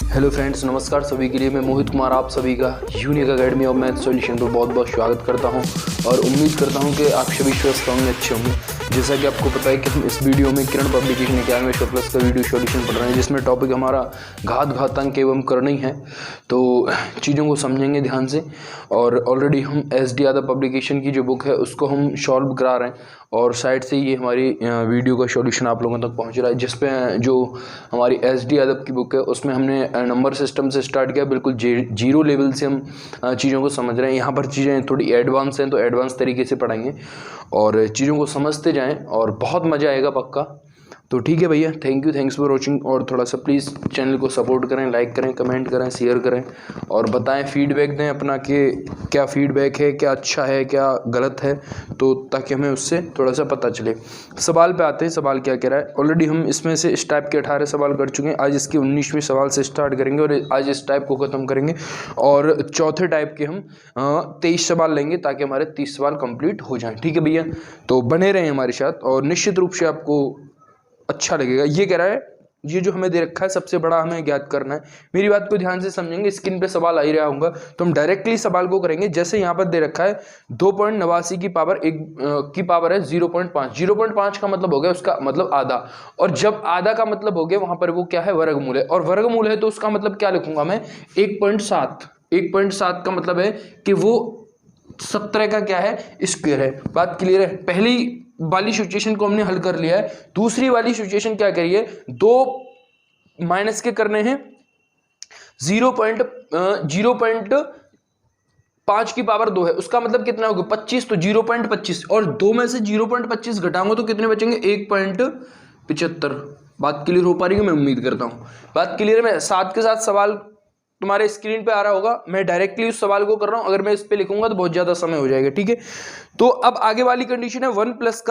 Hello friends, नमस्कार सभी के लिए। मैं मोहित कुमार आप सभी का unique academy of math solution पर बहुत बहुत स्वागत करता हूं और उम्मीद करता हूं कि आप सभी स्वस्थ होंगे, अच्छे होंगे। जैसा कि आपको पता है कि हम इस वीडियो में किरण पब्लिकेशन 91+ का वीडियो सॉल्यूशन पढ़ रहे हैं, जिसमें टॉपिक हमारा घातांक एवं करनी है। तो चीज़ों को समझेंगे ध्यान से। और ऑलरेडी हम SD यादव पब्लिकेशन की जो बुक है उसको हम सॉल्व करा रहे हैं और साइड से ये हमारी वीडियो का सॉल्यूशन आप लोगों तक पहुंच रहा है, जिसपे जो हमारी SD यादव की बुक है उसमें हमने नंबर सिस्टम से स्टार्ट किया। बिल्कुल जीरो लेवल से हम चीज़ों को समझ रहे हैं। यहाँ पर चीज़ें थोड़ी एडवांस हैं तो एडवांस तरीके से पढ़ाएंगे और चीज़ों को समझते जाएं और बहुत मज़ा आएगा पक्का। तो ठीक है भैया, थैंक्स फॉर वॉचिंग। और थोड़ा सा प्लीज़ चैनल को सपोर्ट करें, लाइक करें, कमेंट करें, शेयर करें और बताएं, फीडबैक दें अपना कि क्या फीडबैक है, क्या अच्छा है, क्या गलत है, तो ताकि हमें उससे थोड़ा सा पता चले। सवाल पे आते हैं, सवाल क्या कह रहा है। ऑलरेडी हम इसमें से इस टाइप के 18 सवाल कर चुके हैं। आज इसके 19वें सवाल से स्टार्ट करेंगे और आज इस टाइप को ख़त्म करेंगे और चौथे टाइप के हम 23 सवाल लेंगे ताकि हमारे 30 सवाल कंप्लीट हो जाएँ। ठीक है भैया, तो बने रहें हमारे साथ और निश्चित रूप से आपको अच्छा लगेगा। ये कह रहा है, ये जो हमें दे रखा है सबसे बड़ा हमें ज्ञात करना है। मेरी बात को ध्यान से समझेंगे, स्क्रीन पे सवाल आ ही रहा होगा तो हम डायरेक्टली सवाल को करेंगे। जैसे यहाँ पर दे रखा है 2.89 की पावर की पावर है 0.5। 0.5 का मतलब हो गया उसका मतलब आधा, और जब आधा का मतलब हो गया वहां पर वो क्या है, वर्गमूल है। और वर्गमूल है तो उसका मतलब क्या लिखूंगा मैं, 1.7। 1.7 का मतलब है कि वो 17 का क्या है, स्क्वायर है। बात क्लियर है। पहली वाली सिचुएशन को हमने हल कर लिया है। दूसरी वाली सिचुएशन क्या करिए, दो माइनस के करने हैं 0.5 की पावर 2 है, उसका मतलब कितना होगा 25, तो 0.25 और 2 में से 0.25 घटाऊंगा तो कितने बचेंगे 1.75। बात क्लियर हो पा रही है, मैं उम्मीद करता हूं बात क्लियर है। मैं साथ के साथ सवाल तुम्हारे स्क्रीन पे आ रहा होगा, मैं डायरेक्टली उस सवाल को कर रहा हूं। अगर मैं इस पे लिखूंगा तो बहुत ज्यादा समय हो जाएगा। ठीक है, तो अब आगे वाली कंडीशन है 1 प्लस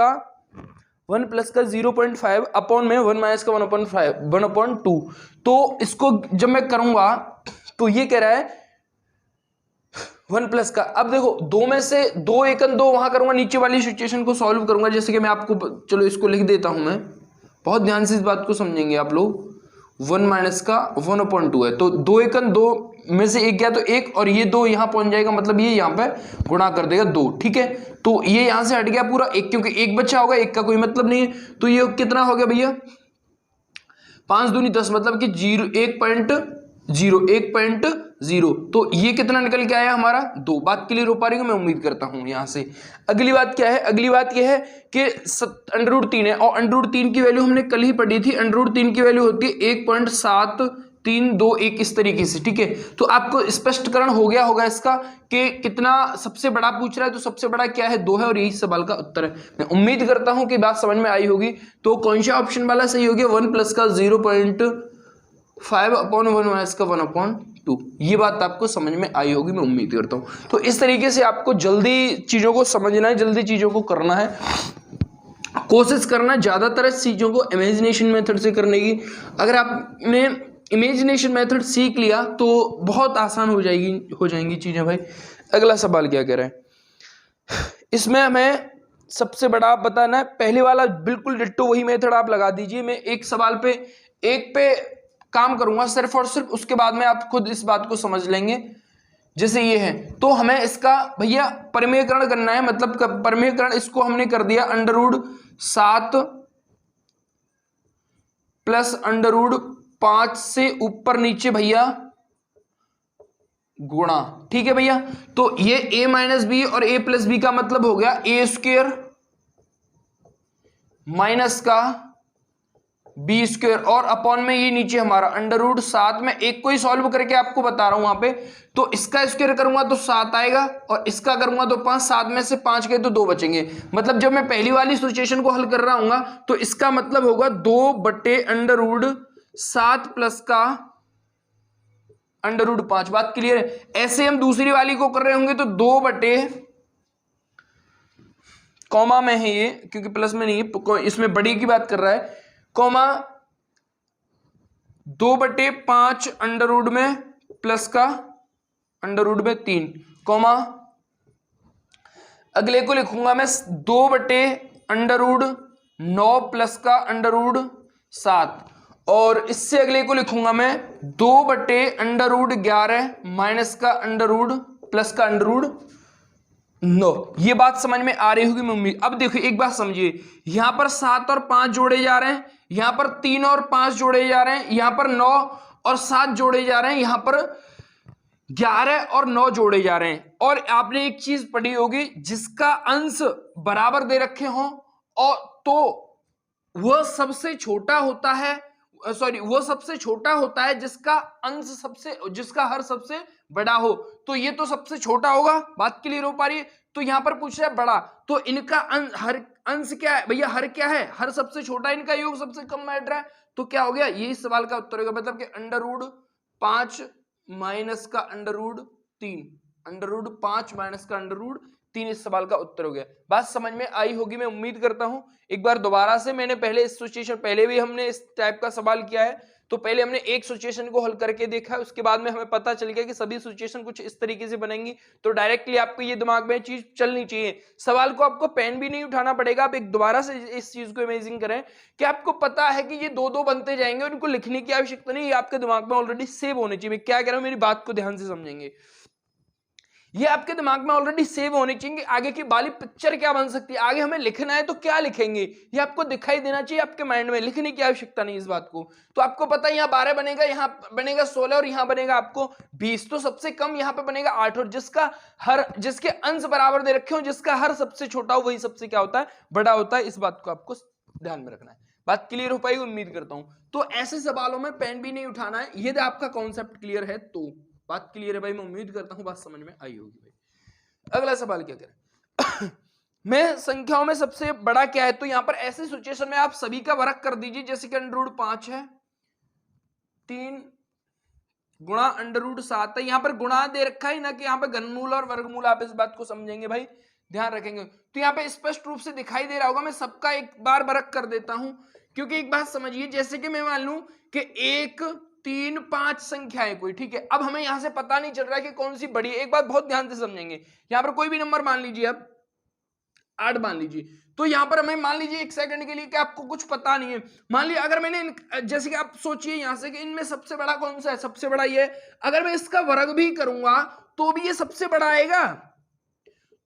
का 0.5 अपॉन में 1 माइनस का 1/2। तो इसको जब मैं करूंगा तो ये कह रहा है 1 प्लस का, अब देखो 2 में से 2 एकन 2 वहां करूंगा, नीचे वाली सिचुएशन को सॉल्व करूंगा। जैसे कि मैं आपको, चलो इसको लिख देता हूं मैं, बहुत ध्यान से इस बात को समझेंगे आप लोग। 1 माइनस का 1/2 है, तो 2 एकन 2 में से एक गया तो एक, और ये 2 यहां पहुंच जाएगा, मतलब ये यहां पे गुणा कर देगा 2। ठीक है, तो ये यहां से हट गया पूरा एक, क्योंकि एक बच्चा होगा, एक का कोई मतलब नहीं है। तो ये कितना हो गया भैया, 5 दूनी 10, मतलब कि 1.0। तो ये कितना निकल के आया हमारा 2। बात क्लियर हो पा रही है, मैं उम्मीद करता हूं यहां से। अगली बात क्या है, अगली बात यह है कि √3 है और √3 की वैल्यू हमने कल ही पढ़ी थी। √3 की वैल्यू होती है 1.7321 इस तरीके से। ठीक है, तो आपको स्पष्टीकरण हो गया होगा इसका कि कितना सबसे बड़ा पूछ रहा है, तो सबसे बड़ा क्या है 2 है और यही सवाल का उत्तर है। मैं उम्मीद करता हूं कि बात समझ में आई होगी। तो कौन सा ऑप्शन वाला सही हो गया, 1 प्लस का 0.5 अपॉन 1 माइनस का 1/2। ये बात आपको समझ में आई होगी, मैं उम्मीद करता हूं। तो इस तरीके से आपको जल्दी चीजों को समझना है, जल्दी चीजों को करना है, कोशिश करना ज्यादातर चीजों को इमेजिनेशन मेथड से करने की। अगर आपने इमेजिनेशन मेथड सीख लिया तो बहुत आसान हो जाएंगी चीजें भाई। अगला सवाल क्या कह रहा है, इसमें हमें सबसे बड़ा आप बताना है। पहले वाला बिल्कुल डिट्टो वही मेथड आप लगा दीजिए। मैं एक सवाल पे एक पे काम करूंगा सिर्फ और सिर्फ, उसके बाद में आप खुद इस बात को समझ लेंगे। जैसे ये है, तो हमें इसका भैया परिमेयकरण करना है। मतलब परिमेयकरण इसको हमने कर दिया √7 प्लस √5 से ऊपर नीचे भैया गुणा। ठीक है भैया, तो ये a माइनस बी और a प्लस बी का मतलब हो गया a² माइनस का b² और अपॉन में ये नीचे हमारा √7 में एक को ही सॉल्व करके आपको बता रहा हूं वहां पे। तो इसका स्क्वायर करूंगा तो 7 आएगा और इसका करूंगा तो 5। 7 में से 5 गए तो 2 बचेंगे। मतलब जब मैं पहली वाली सिचुएशन को हल कर रहा हूं तो इसका मतलब होगा 2/√7 प्लस का √5। बात क्लियर है। ऐसे हम दूसरी वाली को कर रहे होंगे तो 2 कॉमा में है ये, क्योंकि प्लस में नहीं है, इसमें बड़ी की बात कर रहा है, कॉमा 2/5 अंडर में प्लस का √3, कॉमा अगले को लिखूंगा मैं 2/√9 प्लस का √7 और इससे अगले को लिखूंगा मैं 2/√11 माइनस का अंडर प्लस का अंडर 9। ये बात समझ में आ रही होगी मैं उम्मीद। अब देखो एक बात समझिए, यहां पर 7 और 5 जोड़े जा रहे हैं, यहां पर 3 और 5 जोड़े जा रहे हैं, यहां पर 9 और 7 जोड़े जा रहे हैं, यहां पर 11 और 9 जोड़े जा रहे हैं। और आपने एक चीज पढ़ी होगी, जिसका अंश बराबर दे रखे हों और तो वह सबसे छोटा होता है, सॉरी वो सबसे छोटा होता है जिसका हर सबसे बड़ा हो। तो ये तो सबसे छोटा होगा, बात क्लियर हो पा रही है। तो यहां पर पूछ रहा है बड़ा, तो इनका हर अंश क्या है भैया, हर क्या है, हर सबसे छोटा, इनका योग सबसे कम बैठ रहा है। तो क्या हो गया, ये इस सवाल का उत्तर होगा, मतलब कि अंडर√5 माइनस का अंडर√3, अंडर√5 माइनस का अंडर√3 इस सवाल का उत्तर हो गया। बात समझ में आई होगी मैं उम्मीद करता हूं। एक बार दोबारा से, मैंने पहले इस सिचुएशन, पहले भी हमने इस टाइप का सवाल किया है, तो पहले हमने एक सिचुएशन को हल करके देखा है, उसके बाद में हमें पता चल गया कि सभी सिचुएशन कुछ इस तरीके से बनेंगी। तो डायरेक्टली आपको ये दिमाग में चीज चलनी चाहिए, सवाल को आपको पेन भी नहीं उठाना पड़ेगा। आप एक दोबारा से इस चीज को इमेजिन करें कि आपको पता है कि ये दो दो बनते जाएंगे, उनको लिखने की आवश्यकता नहीं, ये आपके दिमाग में ऑलरेडी सेव होने चाहिए। मैं क्या कह रहा हूं, मेरी बात को ध्यान से समझेंगे। ये आपके दिमाग में ऑलरेडी सेव होनी चाहिए कि आगे की वाली पिक्चर क्या बन सकती है, आगे हमें लिखना है तो क्या लिखेंगे, ये आपको दिखाई देना चाहिए आपके माइंड में, लिखने की आवश्यकता नहीं इस बात को। तो आपको पता है यहाँ 12 बनेगा, यहाँ बनेगा 16 और यहाँ बनेगा आपको 20, तो सबसे कम यहाँ पे बनेगा 8, और जिसके अंश बराबर दे रखे हो, जिसका हर सबसे छोटा हो, वही सबसे क्या होता है, बड़ा होता है। इस बात को आपको ध्यान में रखना है। बात क्लियर हो पाई उम्मीद करता हूं। तो ऐसे सवालों में पेन भी नहीं उठाना है, यदि आपका कॉन्सेप्ट क्लियर है तो। बात क्लियर है भाई, मैं उम्मीद करता हूं बात समझ में आई होगी भाई। अगला सवाल क्या करें मैं संख्याओं में सबसे बड़ा क्या है, तो यहां पर ऐसे सिचुएशन में आप सभी का वर्ग कर दीजिए। जैसे कि अंडर√5 है, 3 गुणा अंडर√7 है, यहां पर गुणा दे रखा है ना, कि यहां पर घनमूल और वर्गमूल, आप इस बात को समझेंगे भाई, ध्यान रखेंगे। तो यहाँ पे स्पष्ट रूप से दिखाई दे रहा होगा, मैं सबका एक बार वर्ग कर देता हूं, क्योंकि एक बात समझिए, जैसे कि मैं मान लूं कि 1, 3, 5 संख्याएं कोई, ठीक है। अब हमें यहां से पता नहीं चल रहा है कि कौन सी बड़ी है। एक बात बहुत ध्यान से समझेंगे, यहां पर कोई भी नंबर मान लीजिए, अब 8 मान लीजिए, तो यहां पर हमें मान लीजिए एक सेकंड के लिए कि आपको कुछ पता नहीं है, मान लीजिए अगर मैंने, जैसे कि आप सोचिए यहां से कि इनमें सबसे बड़ा कौन सा है, सबसे बड़ा ये, अगर मैं इसका वर्ग भी करूंगा तो भी ये सबसे बड़ा आएगा,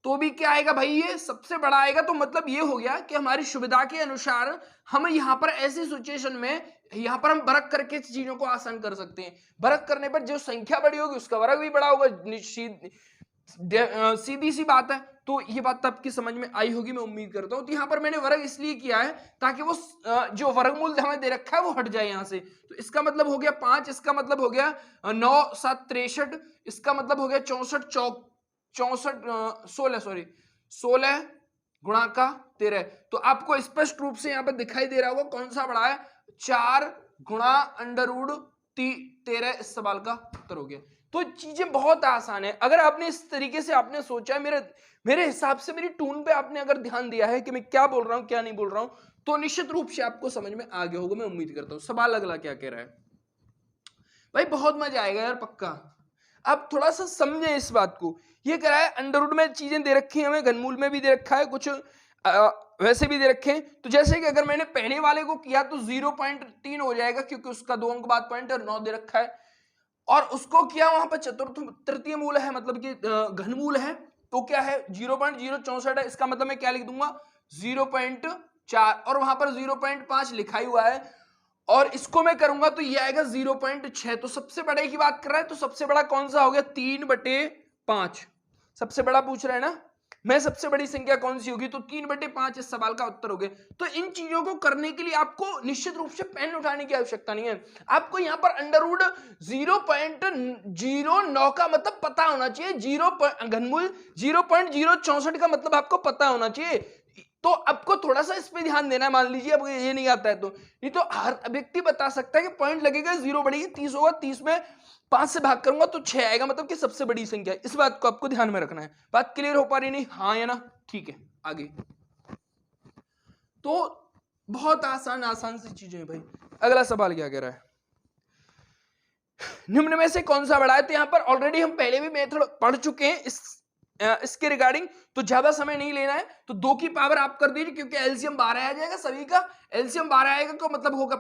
तो भी क्या आएगा भाई, ये सबसे बड़ा आएगा। तो मतलब ये हो गया कि हमारी सुविधा के अनुसार हम यहां पर ऐसी सिचुएशन में यहां पर हम वर्ग करके चीजों को आसान कर सकते हैं। वर्ग करने पर जो संख्या बड़ी होगी उसका वर्ग भी बड़ा होगा, सीधी सी बात है। तो ये बात आपकी समझ में आई होगी मैं उम्मीद करता हूं। तो यहां पर मैंने वर्ग इसलिए किया है ताकि वो जो वर्गमूल हमें दे रखा है वो हट जाए यहां से। तो इसका मतलब हो गया 5, इसका मतलब हो गया 9, 7, 63, इसका मतलब हो गया 16 गुणा का 13। तो आपको स्पष्ट रूप से यहां पर दिखाई दे रहा होगा कौन सा बड़ा है, 4 गुणा अंडर√13 इस सवाल का उत्तर हो गया। तो चीजें बहुत आसान है, अगर आपने इस तरीके से आपने सोचा है, मेरे हिसाब से मेरी टून पे आपने अगर ध्यान दिया है कि मैं क्या बोल रहा हूं क्या नहीं बोल रहा हूं, तो निश्चित रूप से आपको समझ में आ गया होगा मैं उम्मीद करता हूं। सवाल अगला क्या कह रहा है भाई, बहुत मजा आएगा यार पक्का। अब थोड़ा सा समझे इस बात को। ये कह रहा है अंडर रूट में चीजें दे रखी हैं हमें, घनमूल में भी दे रखा है, कुछ वैसे भी दे रखे हैं। तो जैसे कि अगर मैंने पहले वाले को किया तो 0.3 हो जाएगा, क्योंकि उसका 2 अंक बाद पॉइंट और 9 दे रखा है। और उसको किया वहां पर तृतीय मूल है, मतलब कि घनमूल है, तो क्या है 0.064 है। इसका मतलब मैं क्या लिख दूंगा 0.4, और वहां पर 0.5 लिखा ही हुआ है, और इसको मैं करूंगा तो ये आएगा 0.6। तो सबसे बड़े की बात कर रहा है, तो सबसे बड़ा कौन सा हो गया 3/5। सबसे बड़ा पूछ रहा है ना, मैं सबसे बड़ी संख्या कौन सी होगी, तो 3/5 इस सवाल का उत्तर हो गया। तो इन चीजों को करने के लिए आपको निश्चित रूप से पेन उठाने की आवश्यकता नहीं है। आपको यहां पर अंडर रूट 0.09 का मतलब पता होना चाहिए, घनमूल 0.064 का मतलब आपको पता होना चाहिए। तो आपको थोड़ा सा इस पे ध्यान देना है। मान लीजिए अब ये नहीं आता है तो, नहीं तो हर व्यक्ति बता सकता है कि पॉइंट लगेगा, 0 बढ़ेगी 30 होगा, 30 में 5 से भाग करूंगा तो 6 आएगा, मतलब कि सबसे बड़ी संख्या। इस बात को आपको ध्यान में रखना है। बात क्लियर हो पा रही नहीं, हाँ या ना, ठीक है आगे। तो बहुत आसान सी चीजें हैं भाई। अगला सवाल क्या कह रहा है, निम्न में से कौन सा बड़ा है। तो यहां पर ऑलरेडी हम पहले भी मेथड पढ़ चुके हैं इसके रिगार्डिंग, तो ज्यादा समय नहीं लेना है। तो 2 की पावर आप कर दीजिए, क्योंकि एलसीएम 12 आ जाएगा सभी का। एलसीएम 12 आएगा तो मतलब होगा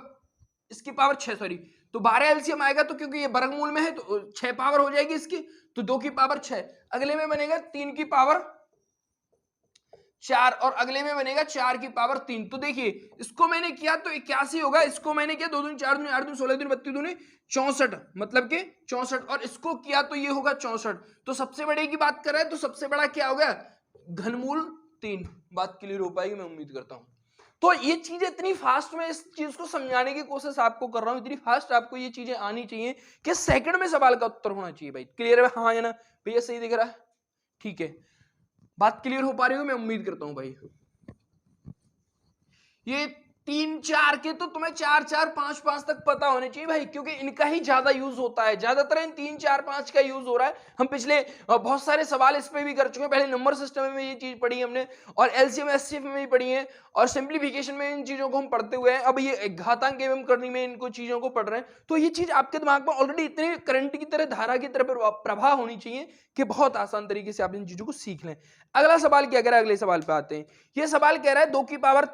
इसकी पावर 6 सॉरी, तो 12 एलसीएम आएगा, तो क्योंकि ये वर्गमूल में है तो 6 पावर हो जाएगी इसकी, तो 2 की पावर 6। अगले में बनेगा 3 की पावर 4 और अगले में बनेगा 4 की पावर 3। तो देखिए इसको मैंने किया तो 81 होगा, इसको मैंने किया 2 दूनी 4 दूनी 8 दूनी 16 दूनी 32 दूनी 64, मतलब कि 64, और इसको किया तो ये होगा 64। तो सबसे बड़े की बात कर रहे हैं तो सबसे बड़ा क्या हो गया, घनमूल 3। बात क्लियर हो पाएगी मैं उम्मीद करता हूं। तो ये चीजें इतनी फास्ट में इस चीज को समझाने की कोशिश आपको कर रहा हूं, इतनी फास्ट आपको ये चीजें आनी चाहिए कि सेकंड में सवाल का उत्तर होना चाहिए। भाई क्लियर है, हाँ या ना भैया, सही दिख रहा है, ठीक है, बात क्लियर हो पा रही हो मैं उम्मीद करता हूं। भाई ये 3 4 के तो तुम्हें 4 4 5 5 तक पता होने चाहिए भाई, क्योंकि इनका ही ज्यादा यूज होता है, ज्यादातर इन 3 4 5 का यूज हो रहा है। हम पिछले बहुत सारे सवाल इस पे भी कर चुके हैं, पहले नंबर सिस्टम में ये चीज पढ़ी हमने, और एलसीएम एचसीएफ में भी पढ़ी है, और सिंप्लीफिकेशन में इन चीजों को हम पढ़ते हुए हैं। अब ये घातांक एवं करनी में इनको चीजों को पढ़ रहे हैं, तो ये चीज आपके दिमाग में ऑलरेडी इतने करंट की तरह, धारा की तरह प्रवाह होनी चाहिए कि बहुत आसान तरीके से आप इन चीजों को सीख लें। अगला सवाल क्या कह रहा है, अगले सवाल पे आते हैं। ये सवाल कह रहा है 2 की पावर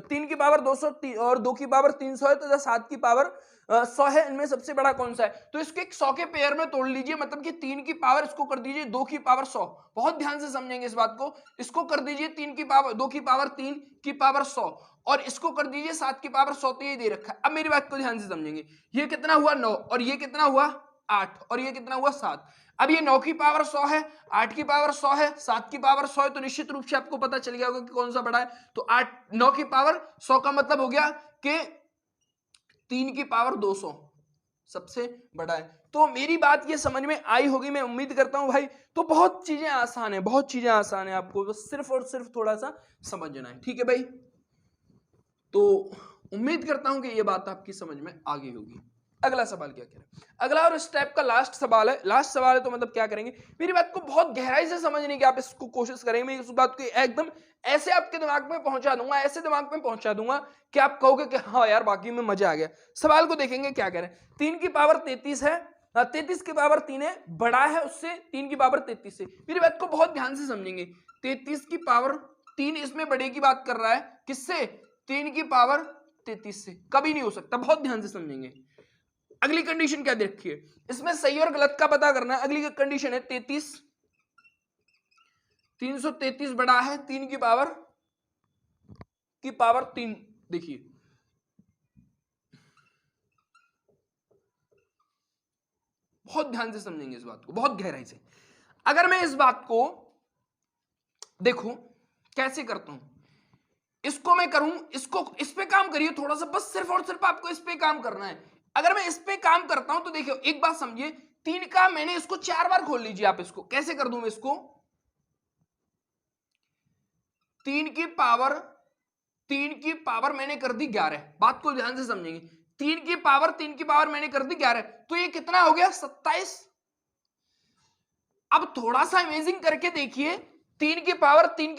3 की पावर 200 और 2 की पावर 300 है तथा 7 की पावर 100 है, इनमें सबसे बड़ा कौन सा है। तो इसके 100 के पेयर में तोड़ लीजिए, मतलब कि 3 की पावर इसको कर दीजिए 2 की पावर 100। बहुत ध्यान से समझेंगे इस बात को, इसको कर दीजिए 3 की पावर 2 की पावर 3 की पावर 100 और इसको कर दीजिए 7 की पावर 100। तो ये दे रखा है। अब मेरी बात को ध्यान से समझेंगे, ये कितना हुआ 9 और ये कितना हुआ 8 और ये कितना हुआ 7। अब ये 9 की पावर 100 है, 8 की पावर 100 है, 7 की पावर 100 है, तो निश्चित रूप से आपको पता चल गया होगा कि कौन सा बड़ा है। तो 9 की पावर 100 का मतलब हो गया कि 3 की पावर 200 सबसे बड़ा है। तो मेरी बात ये समझ में आई होगी मैं उम्मीद करता हूं भाई। तो बहुत चीजें आसान है, बहुत चीजें आसान है, आपको बस सिर्फ और सिर्फ थोड़ा सा समझना है, ठीक है भाई। तो उम्मीद करता हूं कि ये बात आपकी समझ में आ गई होगी। अगला सवाल क्या कह रहे हैं, अगला और इस टाइप का लास्ट सवाल है। लास्ट सवाल है तो मतलब क्या करेंगे, मेरी बात को बहुत गहराई से समझने की आप इसको कोशिश करेंगे। मैं इस बात को एकदम ऐसे आपके दिमाग में पहुंचा दूंगा, ऐसे दिमाग में पहुंचा दूंगा कि आप कहोगे कि हाँ यार वाकई में मजा आ गया। सवाल को देखेंगे क्या कह रहे हैं। 3 की पावर 33 है, 33 की पावर 3 है, बड़ा है उससे 3 की पावर 33 से। मेरी बात को बहुत ध्यान से समझेंगे, 33 की पावर 3 इसमें बड़े की बात कर रहा है, किससे, 3 की पावर 33 से। कभी नहीं हो सकता, बहुत ध्यान से समझेंगे। अगली कंडीशन क्या दे रखी है, इसमें सही और गलत का पता करना है। अगली कंडीशन है 33, 333 बड़ा है 3 की पावर 3। देखिए बहुत ध्यान से समझेंगे इस बात को, बहुत गहराई से। अगर मैं इस बात को देखो कैसे करता हूं, इसको मैं करूं, इसको इस पे काम करिए थोड़ा सा, बस सिर्फ और सिर्फ आपको इस पे काम करना है। अगर मैं इस पे काम करता हूं तो देखिए एक बात समझिए, 3 का मैंने इसको 4 बार खोल लीजिए। आप इसको कैसे कर दूं मैं, इसको 3 की पावर मैंने कर दी 11। बात को ध्यान से समझेंगे, 3 की पावर मैंने कर दी 11, तो ये कितना हो गया 27। अब थोड़ा सा इमेजिंग करके देखिए, 3 की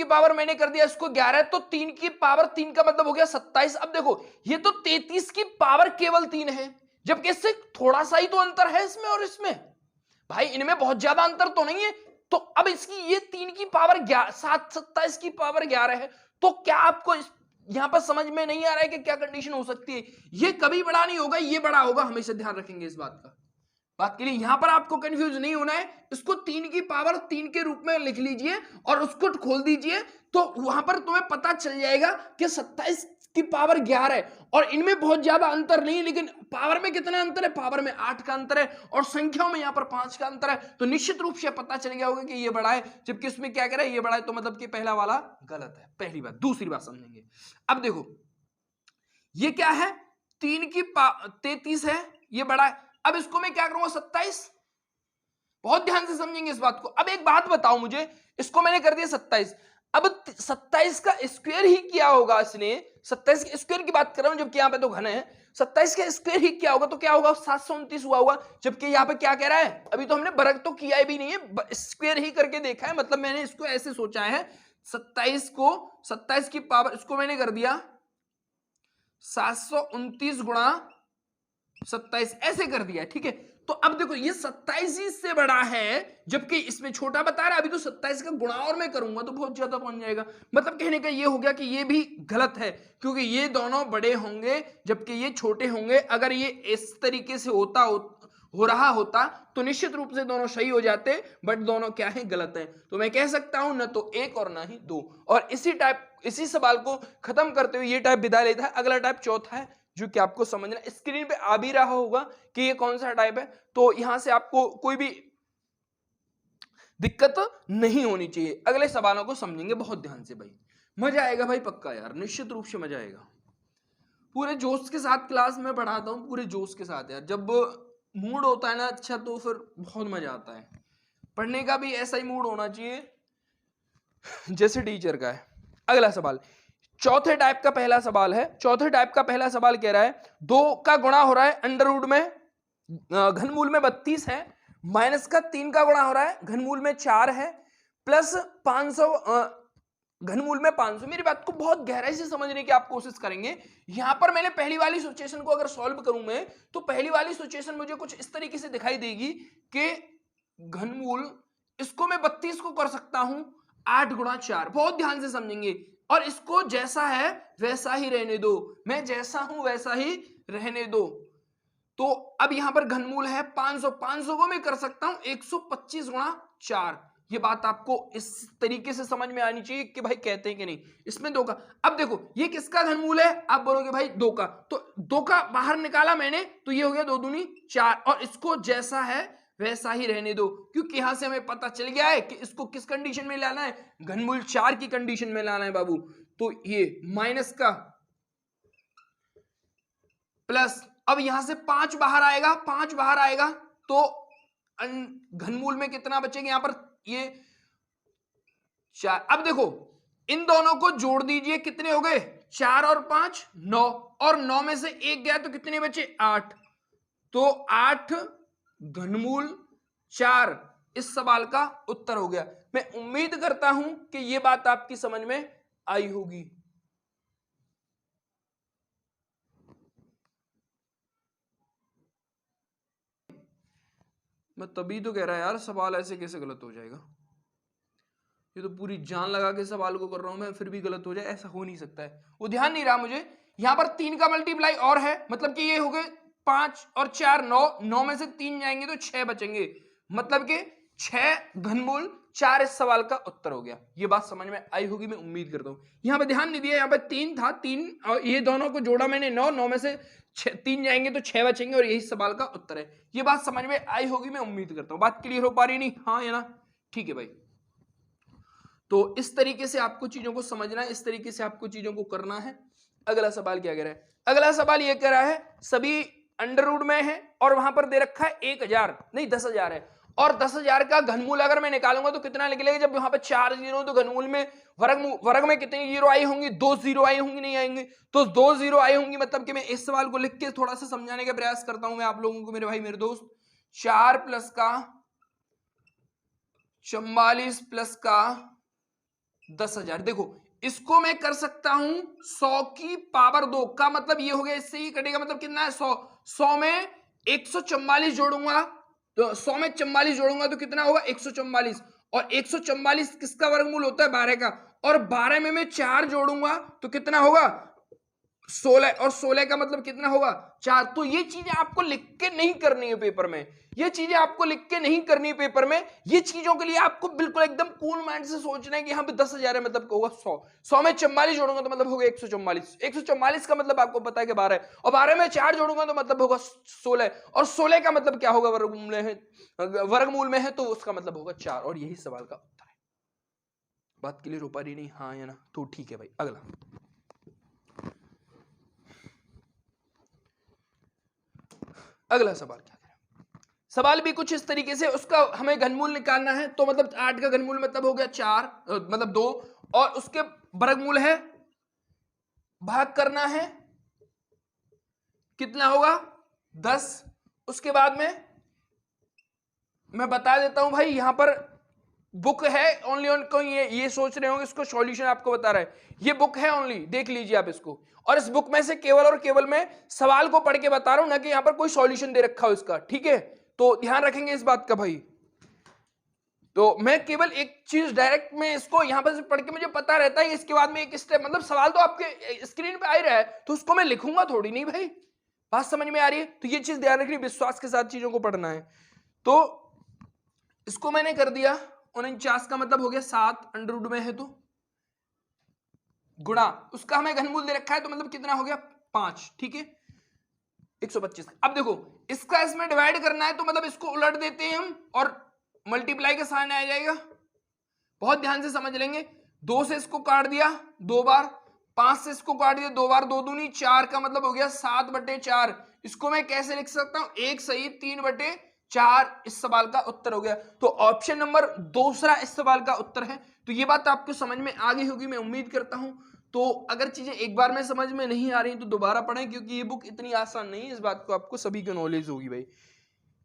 पावर मैंने कर दिया इसको 11, तो 3 की पावर 3 का मतलब हो गया 27। अब देखो ये तो 33 की पावर केवल 3 है, जबकि इससे थोड़ा सा ही तो अंतर है इसमें और इसमें, भाई इनमें बहुत ज्यादा अंतर तो नहीं है। तो अब इसकी ये 3 की पावर 27 की पावर 11 है, तो क्या आपको यहां पर समझ में नहीं आ रहा है कि क्या कंडीशन हो सकती है। ये कभी बड़ा नहीं होगा, ये बड़ा होगा, हमेशा ध्यान रखेंगे इस बात का। बात के लिए यहां पर आपको कंफ्यूज नहीं होना है, इसको 3 की पावर 3 के रूप में लिख लीजिए और उसको खोल दीजिए, तो वहां पर तुम्हें पता चल जाएगा कि 27 की पावर 11 है, और इनमें बहुत ज्यादा अंतर नहीं है, लेकिन पावर में कितना अंतर है, पावर में 8 का अंतर है, और संख्याओं में यहां पर 5 का अंतर है। तो निश्चित रूप से पता चल गया होगा कि ये बड़ा है, जबकि इसमें क्या कह रहा है, ये बड़ा है, तो मतलब कि पहला वाला गलत है। पहली बात। दूसरी बात समझेंगे, अब देखो ये क्या है, 3 की 33 है, ये बड़ा है। अब इसको मैं क्या करूंगा 27, बहुत ध्यान से समझेंगे इस बात को। अब एक बात बताओ मुझे, इसको मैंने कर दिया 27, अब 27 का स्क्वायर ही किया होगा इसने, 27 के स्क्वायर की बात कर रहा हूं, जबकि यहां पे तो घन है, 27 का स्क्वायर ही क्या होगा, तो क्या होगा 729 हुआ होगा। जबकि यहां पे क्या कह रहा है, अभी तो हमने वर्ग तो किया भी नहीं है, स्क्वायर ही करके देखा है, मतलब मैंने इसको ऐसे सोचा है, 27 की पावर, इसको मैंने कर दिया 729 गुणा 27, ऐसे कर दिया, ठीक है। तो अब देखो ये 27 इससे बड़ा है, जबकि इसमें छोटा बता रहा है। अभी तो 27 का गुणा और मैं करूंगा तो बहुत ज्यादा बन जाएगा। मतलब कहने का ये हो गया कि ये भी गलत है, क्योंकि ये दोनों बड़े होंगे जबकि ये छोटे होंगे। अगर ये इस तरीके से हो रहा होता तो निश्चित रूप से दोनों सही हो जाते, बट दोनों क्या है, गलत है। तो मैं कह सकता हूं न तो एक और ना ही दो। और इसी सवाल को खत्म करते हुए ये टाइप विदा लेता है। अगला टाइप चौथा है, जो कि आपको समझना, स्क्रीन पे आ भी रहा होगा कि ये कौन सा टाइप है, तो यहां से आपको कोई भी दिक्कत नहीं होनी चाहिए। अगले सवालों को समझेंगे बहुत ध्यान से भाई, मजा आएगा भाई, पक्का यार, निश्चित रूप से मजा आएगा। पूरे जोश के साथ क्लास में पढ़ाता हूं, पूरे जोश के साथ यार। जब मूड होता है ना अच्छा, तो फिर बहुत मजा आता है। पढ़ने का भी ऐसा ही मूड होना चाहिए जैसे टीचर का है। अगला सवाल, चौथे टाइप का पहला सवाल है। चौथे टाइप का पहला सवाल कह रहा है 2 का गुणा हो रहा है अंडर रूट में, घनमूल में 32 है, माइनस का 3 का गुणा हो रहा है, घनमूल में 4 है, प्लस 500, घनमूल में 500। मेरी बात को बहुत गहराई से समझने की आप कोशिश करेंगे। यहां पर मैंने पहली वाली सिचुएशन को अगर सॉल्व करूं मैं, तो पहली वाली सिचुएशन मुझे कुछ इस तरीके से दिखाई देगी कि घनमूल, इसको मैं 32 को कर सकता हूं 8 गुणा 4। बहुत ध्यान से समझेंगे। और इसको जैसा है वैसा ही रहने दो, मैं जैसा हूं वैसा ही रहने दो। तो अब यहां पर घनमूल है 500, 500 को मैं कर सकता हूं 125 गुणा 4। ये बात आपको इस तरीके से समझ में आनी चाहिए कि भाई कहते हैं कि नहीं, इसमें 2 का। अब देखो ये किसका घनमूल है, आप बोलोगे भाई 2 का, तो 2 का बाहर निकाला मैंने, तो ये हो गया 2 दूनी 4, और इसको जैसा है वैसा ही रहने दो, क्योंकि यहां से हमें पता चल गया है कि इसको किस कंडीशन में लाना है, घनमूल 4 की कंडीशन में लाना है बाबू। तो ये माइनस का प्लस, अब यहां से 5 बाहर आएगा, 5 बाहर आएगा तो घनमूल में कितना बचेगा यहां पर, ये 4। अब देखो इन दोनों को जोड़ दीजिए, कितने हो गए, 4 और 5 9, और 9 में से 1 गया तो कितने बचे, 8। तो 8 घनमूल 4 इस सवाल का उत्तर हो गया। मैं उम्मीद करता हूं कि यह बात आपकी समझ में आई होगी। मैं तभी तो कह रहा यार, सवाल ऐसे कैसे गलत हो जाएगा। ये तो पूरी जान लगा के सवाल को कर रहा हूं मैं, फिर भी गलत हो जाए, ऐसा हो नहीं सकता है। वो ध्यान नहीं रहा मुझे। यहां पर 3 का मल्टीप्लाई और है, मतलब कि ये हो गए 5 और 4 9, 9 में से 3 जाएंगे तो 6 बचेंगे, मतलब कि 6 घनमूल 4 इस सवाल का उत्तर हो गया। ये बात समझ में आई होगी, मैं उम्मीद करता हूं। यहां पे ध्यान नहीं दिया, यहां पे 3 था, 3 और ये दोनों को जोड़ा मैंने 9, 9 में से 3 जाएंगे तो 6 बचेंगे, और यही सवाल का उत्तर है। ये बात समझ में आई होगी, मैं उम्मीद करता हूं। बात क्लियर हो पा रही नहीं, हाँ या ना, ठीक है भाई। तो इस तरीके से आपको चीजों को समझना है, इस तरीके से आपको चीजों को करना है। अगला सवाल क्या कह रहा है, अगला सवाल ये कह रहा है सभी अंडर रूट में है और वहां पर दे रखा है 1000 नहीं 10,000 है, और 10,000 का घनमूल अगर मैं निकालूंगा तो कितना निकलेगा। जब वहां पर 4 जीरो तो घनमूल में वर्ग में कितनी जीरो आई होंगी, 2 जीरो आई होंगी, नहीं आएंगे तो 2 जीरो आई होंगी। मतलब कि मैं इस सवाल को लिख के थोड़ा सा समझाने का प्रयास करता हूं मैं आप लोगों को, मेरे भाई मेरे दोस्त। 4 प्लस का 44 प्लस का 10,000। देखो इसको मैं कर सकता हूं 100 की पावर 2 का, मतलब ये हो गया, इससे ही कटेगा, मतलब कितना है 100। 100 में 144 जोड़ूंगा, तो 100 में 44 जोड़ूंगा तो कितना होगा 144, और 144 किसका वर्गमूल होता है 12 का, और 12 में मैं 4 जोड़ूंगा तो कितना होगा 16, और 16 का मतलब कितना होगा 4। तो ये चीजें आपको लिख के नहीं करनी है पेपर में, ये चीजें आपको लिख के नहीं करनी है पेपर में। ये चीजों के लिए आपको बिल्कुल एकदम कूल माइंड से सोचना है कि यहाँ पे 10,000 है, मतलब होगा 100। 100 में 44 जोड़ूंगा तो मतलब होगा 144। 144 का मतलब आपको पता है कि 12 है, और 12 में 4 जोड़ूंगा तो मतलब होगा 16, और 16 का मतलब क्या होगा वर्गमूल में है तो उसका मतलब होगा 4, और यही सवाल का उत्तर है। बात क्लियर हो पा रही नहीं, हाँ या ना, तो ठीक है भाई। अगला सवाल क्या करें, सवाल भी कुछ इस तरीके से, उसका हमें घनमूल निकालना है, तो मतलब 8 का घनमूल मतलब हो गया 4, मतलब 2, और उसके वर्गमूल है, भाग करना है, कितना होगा 10। उसके बाद में मैं बता देता हूं भाई, यहां पर बुक है ओनली ऑन, कोई ये सोच रहे होंगे इसको सॉल्यूशन आपको बता रहा है, ये बुक है ओनली, देख लीजिए आप इसको, और इस बुक में से केवल और केवल मैं सवाल को पढ़ के बता रहा हूं, ना कि यहां पर कोई सॉल्यूशन दे रखा हो इसका, ठीक है। तो ध्यान रखेंगे इस बात का भाई। तो मैं केवल एक चीज डायरेक्ट में इसको यहां पर से पढ़ के मुझे पता रहता है, इसके बाद में एक स्टेप, मतलब सवाल तो आपके स्क्रीन पे आ ही रहा है तो उसको मैं लिखूंगा थोड़ी नहीं भाई। बात समझ में आ रही है? तो ये चीज ध्यान रखनी, विश्वास के साथ चीजों को पढ़ना है। तो इसको मैंने कर दिया 49 का मतलब हो गया 7 अंडर रूट में है तो गुणा उसका हमें घनमूल दे रखा है तो मतलब कितना हो गया 5, ठीक है 125। अब देखो इसका इसमें डिवाइड करना है तो मतलब इसको उलट देते हैं हम और मल्टीप्लाई के सामने आ जाएगा। बहुत ध्यान से समझ लेंगे। 2 से इसको काट दिया 2 बार, 5 से इसको काट दिया 2 बार, 2 दूनी 4 का मतलब हो गया 7/4। इसको मैं कैसे लिख सकता हूं? 1 सही 3/4 इस सवाल का उत्तर हो गया। तो ऑप्शन नंबर दूसरा इस सवाल का उत्तर है। तो ये बात आपको समझ में आ गई होगी मैं उम्मीद करता हूं। तो अगर चीजें एक बार में समझ में नहीं आ रही तो दोबारा पढ़ें, क्योंकि ये बुक इतनी आसान नहीं है, इस बात को आपको सभी को नॉलेज होगी भाई।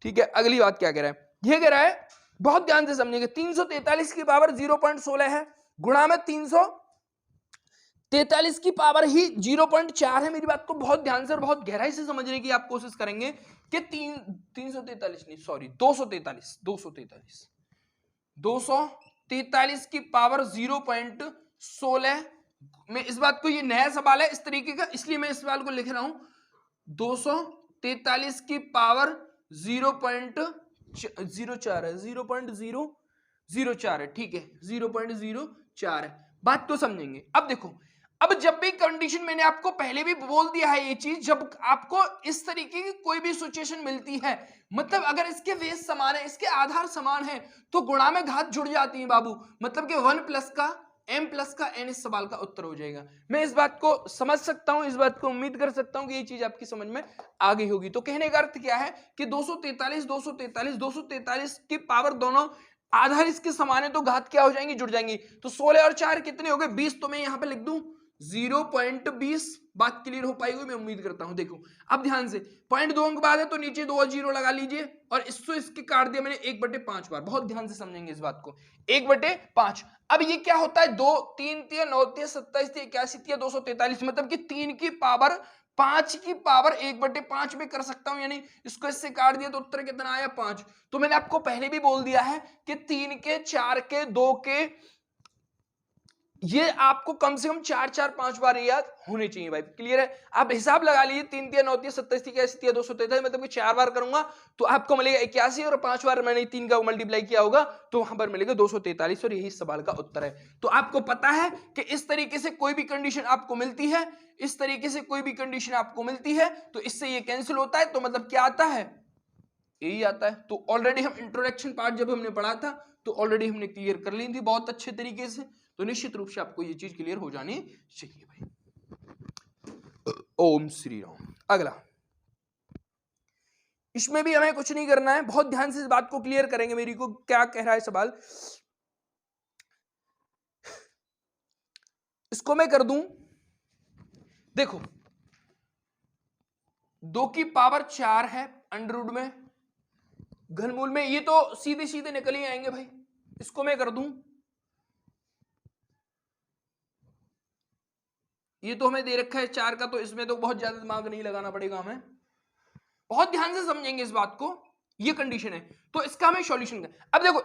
ठीक है, अगली बात क्या कह रहा है? ये कह रहा है, बहुत ध्यान से समझेंगे, 343 की पावर 0.16 है गुणा में 343 की पावर ही 0.4 है। मेरी बात को बहुत ध्यान से और बहुत गहराई से समझने की आप कोशिश करेंगे कि 343 नहीं सॉरी 243 की पावर 0.16 में, इस बात को, ये नया सवाल है इस तरीके का इसलिए मैं इस सवाल को लिख रहा हूं। 243 की पावर 0.04 है, 0.004 है, ठीक है 0.04 है। बात तो समझेंगे। अब देखो, अब जब भी कंडीशन, मैंने आपको पहले भी बोल दिया है ये चीज, जब आपको इस तरीके की कोई भी सिचुएशन मिलती है, मतलब अगर इसके बेस समान है, इसके आधार समान है, तो गुणा में घात जुड़ जाती है बाबू, मतलब कि 1 प्लस का m प्लस का n इस सवाल का उत्तर हो जाएगा। मैं इस बात को समझ सकता हूं, इस बात को उम्मीद कर सकता हूं कि ये चीज आपकी समझ में आ गई होगी। तो कहने का अर्थ क्या है कि 243 की पावर दोनों आधार इसके समान है तो घात क्या हो जाएंगी? जुड़ जाएंगी। तो 16 और 4 कितने हो गए? 20। तो मैं यहां पे लिख दूं 0.20। बात क्लियर हो पाई हुई मैं उम्मीद करता हूं। देखो अब ध्यान से, 0.2 अंक बाद है तो नीचे 2 और 0 लगा लीजिए और इसको इसके काट दिया मैंने 1/5 बार। बहुत ध्यान से समझेंगे इस बात को, 1/5। अब ये क्या होता है? 2 3 3 9 3 27 81 243, मतलब कि 3 की पावर 5 की पावर 1/5 में कर सकता हूं, यानी इसको इससे काट दिया तो उत्तर कितना आया? 5। तो मैंने आपको पहले भी बोल दिया है कि 3 के 4 के 2 के, ये आपको कम से कम 4-4-5 बार याद होने चाहिए भाई। क्लियर है? आप हिसाब लगा लीजिए, 3 3 9 3 27 81 243, मतलब कि 4 बार करूंगा तो आपको मिलेगा 81 और 5 बार मैंने 3 का मल्टीप्लाई किया होगा तो वहां पर मिलेगा 243 और यही सवाल का उत्तर है। तो आपको पता है कि इस तरीके से कोई भी कंडीशन आपको मिलती है, इस तरीके से कोई भी कंडीशन आपको मिलती है तो इससे ये कैंसिल होता है, तो मतलब क्या आता है? यही आता है। तो ऑलरेडी हम इंट्रोडक्शन पार्ट जब हमने पढ़ा था तो ऑलरेडी हमने क्लियर कर ली थी बहुत अच्छे तरीके से। तो निश्चित रूप से आपको ये चीज क्लियर हो जानी चाहिए भाई। ओम श्री राम। अगला, इसमें भी हमें कुछ नहीं करना है, बहुत ध्यान से इस बात को क्लियर करेंगे। मेरी को क्या कह रहा है सवाल, इसको मैं कर दूं। देखो 2 की पावर 4 है अंडर रूट में, घनमूल में, ये तो सीधे सीधे निकल ही आएंगे भाई। इसको मैं कर दूं, ये तो हमें दे रखा है 4 का, तो इसमें तो बहुत ज्यादा दिमाग नहीं लगाना पड़ेगा हमें। बहुत ध्यान से समझेंगे इस बात को, ये कंडीशन है तो इसका हमें सॉल्यूशन कर। अब देखो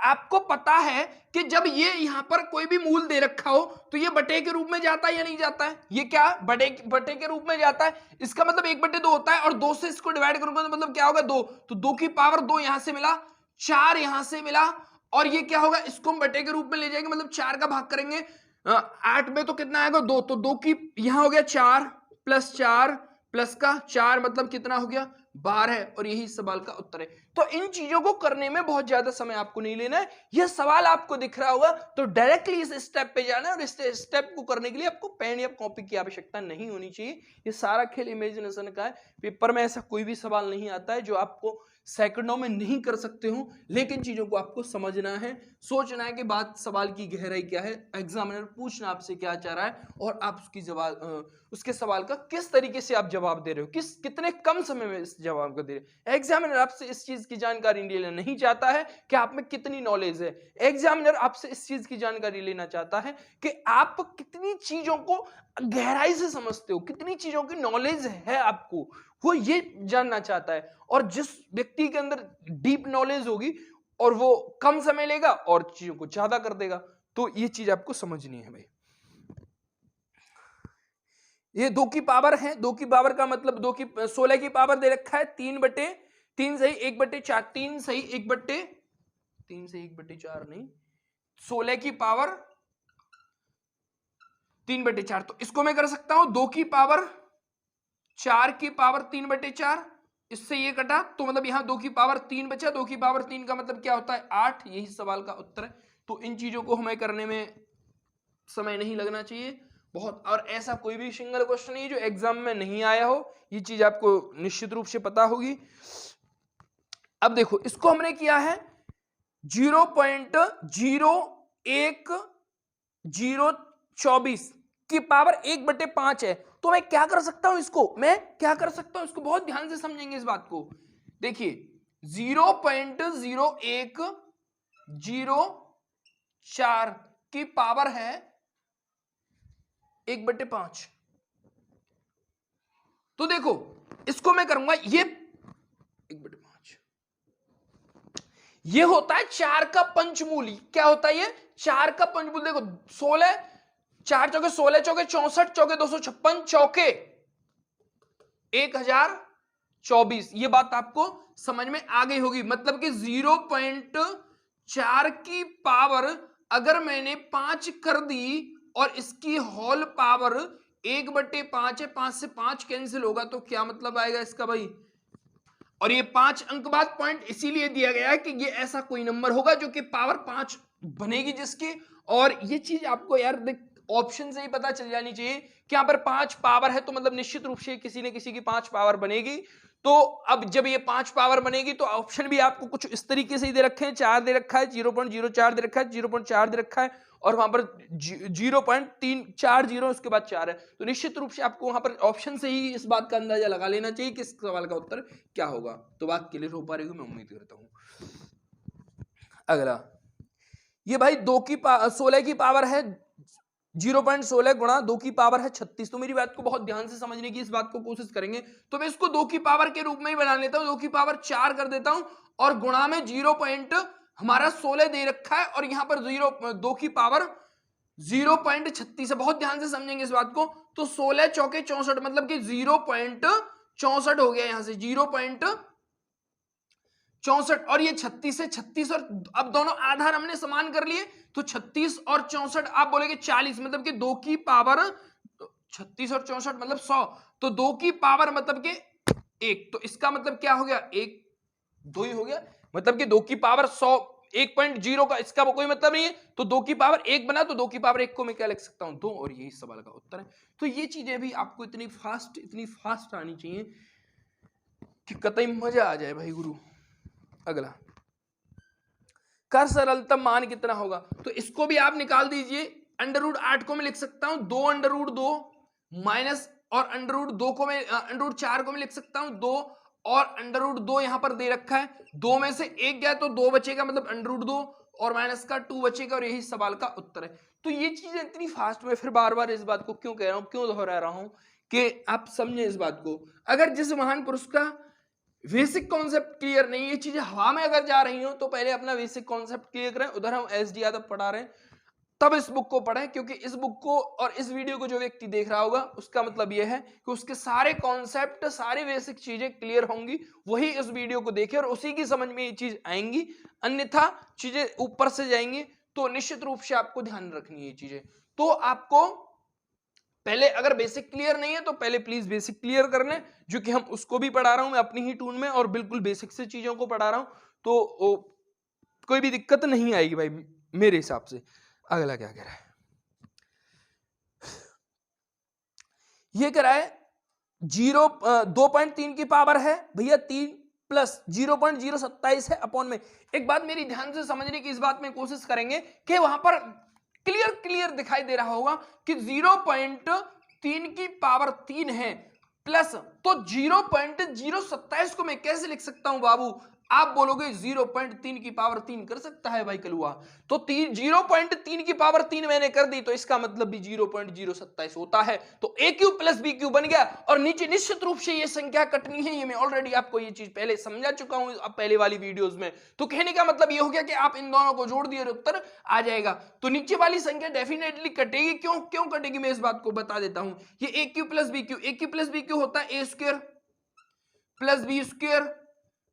आपको पता है कि जब ये यहां पर कोई भी मूल दे रखा हो तो ये बटे के रूप में जाता है या नहीं जाता है? ये क्या बटे के रूप में जाता है। इसका मतलब 1/2 होता है और 2 से इसको डिवाइड करूंगा तो मतलब क्या होगा? 2। तो 2 की पावर 2 यहां से मिला, 4 यहां से मिला और ये क्या होगा? इसको हम बटे के रूप में ले जाएंगे, मतलब 4 का भाग करेंगे 8 में तो कितना आएगा? 2। तो 2 की यहां हो गया 4 प्लस 4 प्लस का 4, मतलब कितना हो गया? 12 है और यही सवाल का उत्तर है। तो इन चीजों को करने में बहुत ज्यादा समय आपको नहीं लेना है। यह सवाल आपको दिख रहा होगा तो डायरेक्टली इस स्टेप पे जाना है और इस स्टेप को करने के लिए आपको पेन या कॉपी की आवश्यकता नहीं होनी चाहिए। ये सारा खेल इमेजिनेशन का है। पेपर में ऐसा कोई भी सवाल नहीं आता है जो आपको सेकंडों में नहीं कर सकते हो, लेकिन चीजों को आपको समझना है, सोचना है कि बात सवाल की गहराई क्या है, एग्जामिनर पूछना आपसे क्या चाह रहा है और आप उसकी जवाब उसके सवाल का किस तरीके से आप जवाब दे रहे हो, कितने कम समय में इस जवाब को दे रहे हो। एग्जामिनर आपसे इस चीज की जानकारी लेना नहीं चाहता है कि आप में कितनी नॉलेज है। एग्जामिनर आपसे इस चीज की जानकारी लेना चाहता है कि आप कितनी चीजों को गहराई से समझते हो, कितनी चीजों की नॉलेज है आपको। वो ये जानना चाहता है। और जिस व्यक्ति के अंदर डीप नॉलेज होगी और वो कम समय लेगा और चीजों को ज्यादा कर देगा। तो ये चीज आपको समझनी है भाई। ये 2 की पावर है, 2 की पावर का मतलब 16 की पावर दे रखा है 3 सही 1/4, 3 सही 1/4 नहीं, 16 की पावर 3/4। तो इसको मैं कर सकता हूं 2 की पावर 4 की पावर 3/4, इससे ये कटा तो मतलब यहां 2 की पावर 3 बचा। 2 की पावर 3 का मतलब क्या होता है 8। यही सवाल का उत्तर है। तो इन चीजों को हमें करने में समय नहीं लगना चाहिए बहुत। और ऐसा कोई भी सिंगल क्वेश्चन नहीं जो एग्जाम में नहीं आया हो, ये चीज आपको निश्चित रूप से पता होगी। अब देखो इसको हमने किया है 0.01024 की पावर 1/5 है। तो मैं क्या कर सकता हूं इसको, बहुत ध्यान से समझेंगे इस बात को। देखिए 0.01004 की पावर है 1/5। तो देखो इसको मैं करूंगा ये 1/5, ये होता है 4 का पंचमूल। क्या होता है ये 4 का पंचमूल। देखो 16, 4 चौके 16, चौके 64, चौके 256, चौके 1024। ये बात आपको समझ में आ गई होगी। मतलब कि 0.4 की पावर अगर मैंने 5 कर दी और इसकी होल पावर 1/5 है, 5 से 5 कैंसिल होगा तो क्या मतलब आएगा इसका भाई। और ये 5 अंक बाद पॉइंट इसीलिए दिया गया है कि ये ऐसा कोई नंबर होगा जो कि पावर 5 बनेगी जिसकी। और ये चीज आपको यार ऑप्शन से ही पता चल जानी चाहिए कि यहां पर 5 पावर है तो मतलब निश्चित रूप से किसी न किसी की 5 पावर बनेगी। तो अब जब ये 5 पावर बनेगी तो ऑप्शन भी आपको कुछ इस तरीके से ही दे रखे हैं। 4 दे रखा है, 0.04 दे रखा है, 0.4 दे रखा है और वहां पर 0.340 उसके बाद 4 है। तो निश्चित रूप से आपको वहां पर ऑप्शन से ही इस बात का अंदाजा लगा लेना चाहिए कि इस सवाल का उत्तर क्या होगा। तो बात क्लियर हो पा रही है मैं उम्मीद करता हूं। अगला ये भाई 16 की पावर है 0.16 गुणा 2 की पावर है 36। तो मेरी बात को बहुत ध्यान से समझने की इस बात को कोशिश करेंगे। तो मैं इसको 2 की पावर के रूप में ही बना लेता हूं, 2 की पावर 4 कर देता हूं और गुणा में 0.16 दे रखा है और यहां पर 2 की पावर 0.36 है। बहुत ध्यान से समझेंगे इस बात को। तो 16 चौके 64 मतलब कि 0.64 हो गया यहां से 0.64 और ये 36 है 36 और अब दोनों आधार हमने समान कर लिए तो 36 और 64 आप बोलेंगे 40 मतलब कि 2 की पावर 36 और 64 मतलब 100। तो 2 की पावर मतलब कि 1। तो इसका मतलब क्या हो गया 1 2 ही हो गया। मतलब कि 2 की पावर 100 1.0 का इसका कोई मतलब नहीं है। तो 2 की पावर 1 बना तो 2 की पावर 1 को मैं क्या लिख सकता हूं 2 और यही सवाल का उत्तर है। तो ये चीजें भी आपको इतनी फास्ट आनी चाहिए कि कतई मजा आ जाए भाई गुरु। अगला का सरलतम मान कितना होगा। तो इसको भी आप निकाल दीजिए। √8 को मैं लिख सकता हूं 2 √2 माइनस और √2 को मैं √4 को मैं लिख सकता हूं 2 और √2 यहां पर दे रखा है। 2 में से 1 गया तो 2 बचेगा मतलब √2 और माइनस का 2 बचेगा और यही सवाल का उत्तर है। तो ये चीजें इतनी फास्ट में फिर बार बार इस बात को क्यों कह रहा हूं, क्यों दोहरा रहा हूं कि आप समझे इस बात को। अगर जिस महान पुरुष का बेसिक कॉन्सेप्ट क्लियर नहीं, ये चीजें हवा में अगर जा रही हो तो पहले अपना बेसिक कॉन्सेप्ट क्लियर करें। उधर हम SD यादव पढ़ा रहे हैं तब इस बुक को पढ़ें, क्योंकि इस बुक को और इस वीडियो को जो व्यक्ति देख रहा होगा उसका मतलब यह है कि उसके सारे कॉन्सेप्ट सारी बेसिक चीजें क्लियर होंगी, वही इस वीडियो को देखे और उसी की समझ में ये चीज आएंगी। अन्यथा चीजें ऊपर से जाएंगी। तो निश्चित रूप से आपको ध्यान रखनी है ये चीजें। तो आपको पहले अगर बेसिक क्लियर नहीं है तो पहले प्लीज बेसिक क्लियर कर लें, जो कि हम उसको भी पढ़ा रहा हूं मैं अपनी ही टून में और बिल्कुल बेसिक से चीजों को पढ़ा रहा हूं। तो कोई भी दिक्कत नहीं आएगी भाई मेरे हिसाब से। अगला क्या कह रहा है, ये कह रहा है 2.3 की पावर है भैया 3 प्लस 0.027 है अपॉन में। एक बात मेरी ध्यान से समझने की इस बात में कोशिश करेंगे कि वहां पर क्लियर दिखाई दे रहा होगा कि 0.3 की पावर 3 है प्लस, तो 0.027 को मैं कैसे लिख सकता हूं बाबू, आप बोलोगे 0.3 की पावर 3 कर सकता है भाई कलुआ, तो 0.3 की पावर 3 मैंने कर दी, तो इसका मतलब भी 0.027 होता है। तो ए क्यू प्लस बी क्यू बन गया, और नीचे निश्चित रूप से ये संख्या कटनी है। ये मैं ऑलरेडी आपको ये चीज पहले समझा चुका हूं अब पहले वाली वीडियोस में। तो कहने का मतलब ये हो गया कि आप इन दोनों को जोड़ दिए और उत्तर आ जाएगा। तो नीचे वाली संख्या डेफिनेटली कटेगी। क्यों कटेगी मैं इस बात को बता देता हूं। ये a cube plus b cube, a cube plus b cube होता है a square plus b square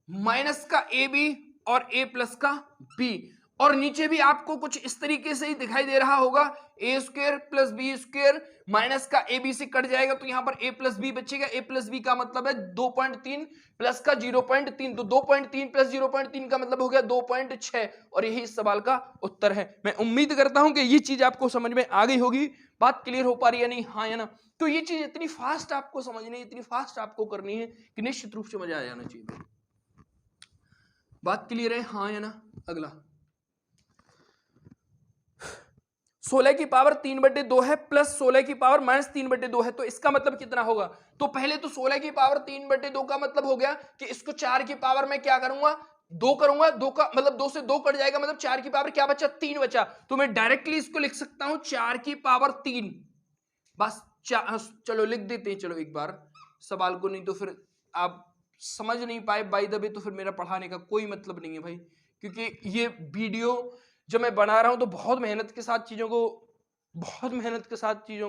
minus का ए बी और ए प्लस का बी, और नीचे भी आपको कुछ इस तरीके से ही दिखाई दे रहा होगा, a square plus b square minus का ए बी से कट जाएगा, तो यहां पर ए प्लस बी बचेगा। ए प्लस बी का मतलब है 2.3 प्लस का 0.3, तो 2.3 प्लस 0.3 का मतलब हो गया 2.6, और यही इस सवाल का उत्तर है। मैं उम्मीद करता हूं कि ये चीज आपको समझ में आ गई होगी। बात क्लियर हो पा रही है नहीं, हाँ या ना। तो ये चीज इतनी फास्ट आपको समझनी है, इतनी फास्ट आपको करनी है कि निश्चित रूप से मजा आ जाना चाहिए। बात क्लियर है, हाँ या ना। अगला 16 की पावर 3/2 है प्लस 16 की पावर माइनस 3/2 है, तो इसका मतलब कितना होगा। तो पहले तो 16 की पावर 3/2 का मतलब हो गया कि इसको 4 की पावर में क्या करूंगा, 2 करूंगा। 2 का मतलब 2 से 2 कट जाएगा, मतलब 4 की पावर क्या बचा, 3 बचा। तो मैं डायरेक्टली इसको लिख सकता हूं 4 की पावर 3, बस। चलो लिख देते हैं, चलो एक बार सवाल को, नहीं तो फिर आप समझ नहीं पाए बाय द वे, तो फिर मेरा पढ़ाने का कोई मतलब नहीं है भाई। क्योंकि ये वीडियो जब मैं बना रहा हूं तो बहुत मेहनत के साथ चीजों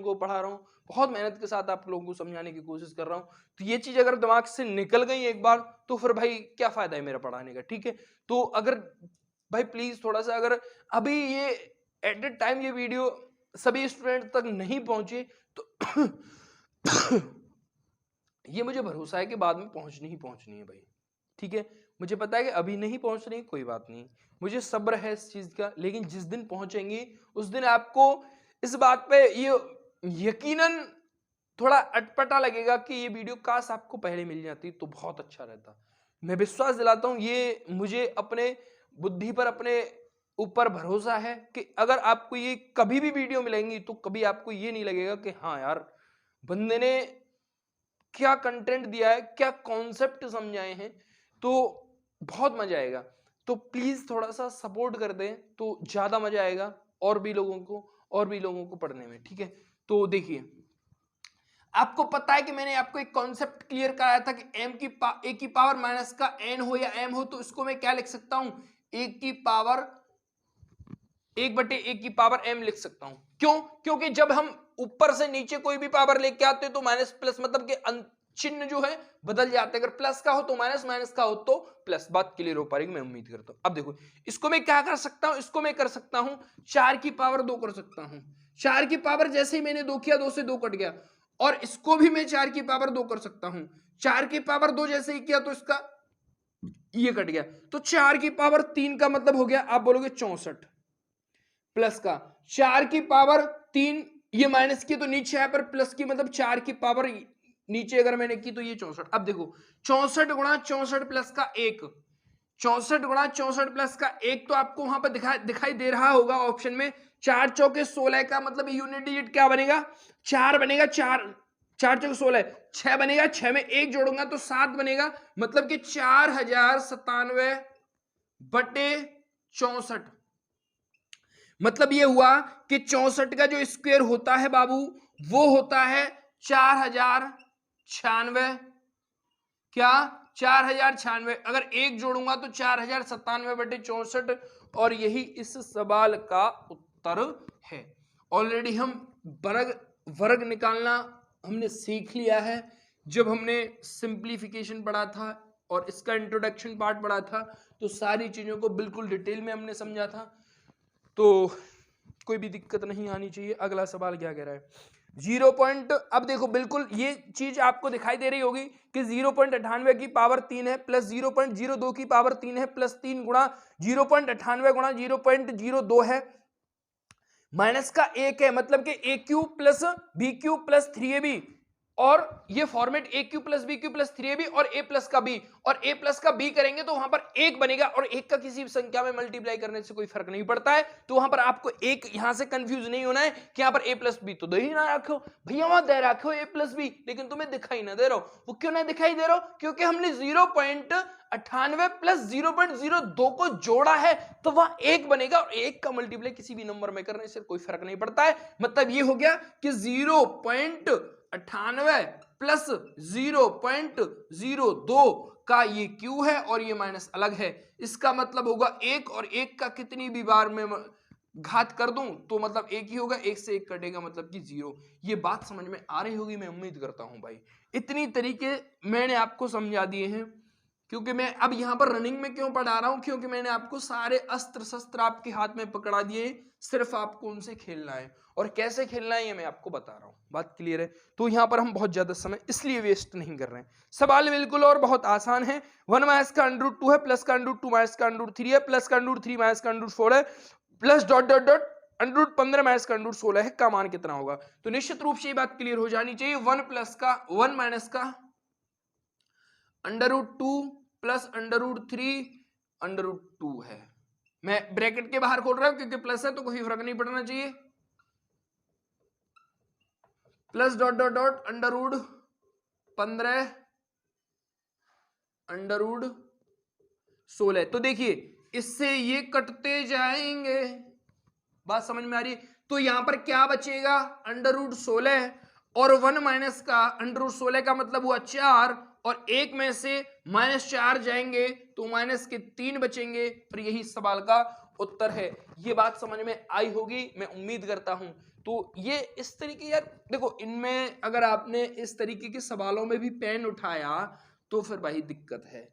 को पढ़ा रहा हूं, बहुत मेहनत के साथ आप लोगों को समझाने की कोशिश कर रहा हूं। तो ये चीज अगर दिमाग से निकल गई एक बार, तो फिर भाई क्या फायदा है मेरा पढ़ाने का, ठीक है। तो अगर भाई प्लीज थोड़ा सा, अगर अभी ये एट द टाइम ये वीडियो सभी स्टूडेंट तक नहीं पहुंचे, तो ये मुझे भरोसा है कि बाद में पहुंचनी है भाई, ठीक है। मुझे पता है कि अभी नहीं पहुंच रही, कोई बात नहीं, मुझे सब्र है इस चीज का, लेकिन जिस दिन पहुंचेंगी उस दिन आपको इस बात पे ये यकीनन थोड़ा अटपटा लगेगा कि ये वीडियो काश आपको पहले मिल जाती तो बहुत अच्छा रहता। मैं विश्वास दिलाता हूं, ये मुझे अपने बुद्धि पर, अपने ऊपर भरोसा है कि अगर आपको ये कभी भी वीडियो मिलेंगी तो कभी आपको ये नहीं लगेगा कि हाँ यार बंदे ने क्या कंटेंट दिया है, क्या कॉन्सेप्ट समझाए हैं, तो बहुत मजा आएगा। तो प्लीज थोड़ा सा सपोर्ट कर दें तो ज्यादा मजा आएगा और भी लोगों को पढ़ने में, ठीक है। तो देखिए, आपको पता है कि मैंने आपको एक कॉन्सेप्ट क्लियर कराया था कि ए की पावर माइनस का एन हो या एम हो, तो इसको मैं क्या लिख सकता हूं, ए की पावर 1/a की पावर m लिख सकता हूं। क्यों, क्योंकि जब हम ऊपर से नीचे कोई भी पावर लेके आते हैं तो माइनस प्लस मतलब कि चिन्ह जो है बदल जाते हैं। अगर प्लस का हो तो माइनस, माइनस का हो तो प्लस। बात क्लियर हो पा रही है, मैं उम्मीद करता हूं। अब देखो, इसको मैं क्या कर सकता हूं, इसको मैं कर सकता हूं 4 की पावर 2 कर सकता हूं। 4 की पावर जैसे ही मैंने 2 किया, 2 से 2 कट गया, और इसको भी मैं 4 की पावर 2 कर सकता हूं। 4 की पावर 2 जैसे ही किया तो इसका ये कट गया, तो 4 की पावर 3 का मतलब हो गया, आप बोलोगे 64 प्लस का 4 की पावर 3, ये माइनस की तो नीचे है, पर प्लस की मतलब 4 की पावर नीचे अगर मैंने की तो ये 64। अब देखो 64 गुणा 64 प्लस का 1, 64 गुणा 64 प्लस का 1, तो आपको वहां पर दिखाई दे रहा होगा ऑप्शन में 4 चौके 16 का मतलब यूनिट डिजिट क्या बनेगा, 4 बनेगा। 4 चौके 16, 6 बनेगा, 6 में 1 जोड़ूंगा तो 7 बनेगा, मतलब कि 4097/64। मतलब ये हुआ कि 64 का जो स्क्वायर होता है बाबू, वो होता है 4096, क्या 4096। अगर 1 जोड़ूंगा तो 4097/64, और यही इस सवाल का उत्तर है। ऑलरेडी हम वर्ग निकालना हमने सीख लिया है जब हमने सिंप्लीफिकेशन पढ़ा था और इसका इंट्रोडक्शन पार्ट पढ़ा था, तो सारी चीजों को बिल्कुल डिटेल में हमने समझा था, तो कोई भी दिक्कत नहीं आनी चाहिए। अगला सवाल क्या कह रहा है, 0 पॉइंट, अब देखो बिल्कुल ये चीज आपको दिखाई दे रही होगी कि 0.98 की पावर 3 है प्लस 0.02 की पावर 3 है प्लस 3 गुणा 0.98 गुणा 0.02 है माइनस का 1 है, मतलब कि a cube plus b cube plus 3ab और ये format a cube plus b cube plus 3ab और ए प्लस का बी और ए प्लस का बी करेंगे तो वहां पर एक बनेगा और एक का किसी भी संख्या में मल्टीप्लाई करने से कोई फर्क नहीं पड़ता है। तो वहां पर आपको एक यहां से कंफ्यूज नहीं होना है कि यहां पर ए प्लस बी तो दे ही ना रखो भैया, वहां दे रखो ए प्लस बी, लेकिन तुम्हें दिखाई ना दे रहा हो। वो क्यों ना दिखाई दे रहा हो? क्योंकि हमने 0.98 प्लस 0.02 को जोड़ा है तो वह एक बनेगा और एक का मल्टीप्लाई किसी भी नंबर में करने से कोई फर्क नहीं पड़ता है। मतलब ये हो गया कि 0.98 प्लस 0.02 का ये क्यू है और ये माइनस अलग है। इसका मतलब होगा एक और एक का कितनी भी बार में घात कर दूं तो मतलब एक ही होगा, एक से एक कटेगा मतलब कि 0। ये बात समझ में आ रही होगी, मैं उम्मीद करता हूं भाई। इतनी तरीके मैंने आपको समझा दिए हैं, क्योंकि मैं अब यहां पर रनिंग में क्यों पढ़ा रहा हूं, क्योंकि मैंने आपको सारे अस्त्र शस्त्र आपके हाथ में पकड़ा दिए, सिर्फ आपको उनसे खेलना है और कैसे खेलना है ये मैं आपको बता रहा हूं। बात क्लियर है? तो यहां पर हम बहुत ज्यादा समय इसलिए वेस्ट नहीं कर रहे हैं। सवाल बिल्कुल और बहुत आसान है। 1 माइनस का अंडर 2 है, प्लस का अंडर 2 माइनस का अंडर 3 है, प्लस का अंडर 3 माइनस का अंडर 4 है, plus dot dot dot under 15 minus का अंडर 16 है का मान कितना होगा। तो निश्चित रूप से ये बात क्लियर हो जानी चाहिए। 1 माइनस का अंडर 2 प्लस अंडर 3 अंडर 2 है। मैं ब्रैकेट के बाहर खोल रहा हूं क्योंकि प्लस है तो कोई फर्क नहीं पड़ना चाहिए। Plus dot dot dot under 15 under 16। तो देखिए इससे ये कटते जाएंगे, बात समझ में आ रही है? तो यहां पर क्या बचेगा? अंडर 16 और 1 माइनस का अंडर 16 का मतलब हुआ 4 और एक में से -4 जाएंगे तो माइनस के 3 बचेंगे और यही सवाल का उत्तर है। ये बात समझ में आई होगी मैं उम्मीद करता हूं। तो ये इस तरीके, यार देखो इनमें अगर आपने इस तरीके के सवालों में भी पेन उठाया तो फिर भाई दिक्कत है।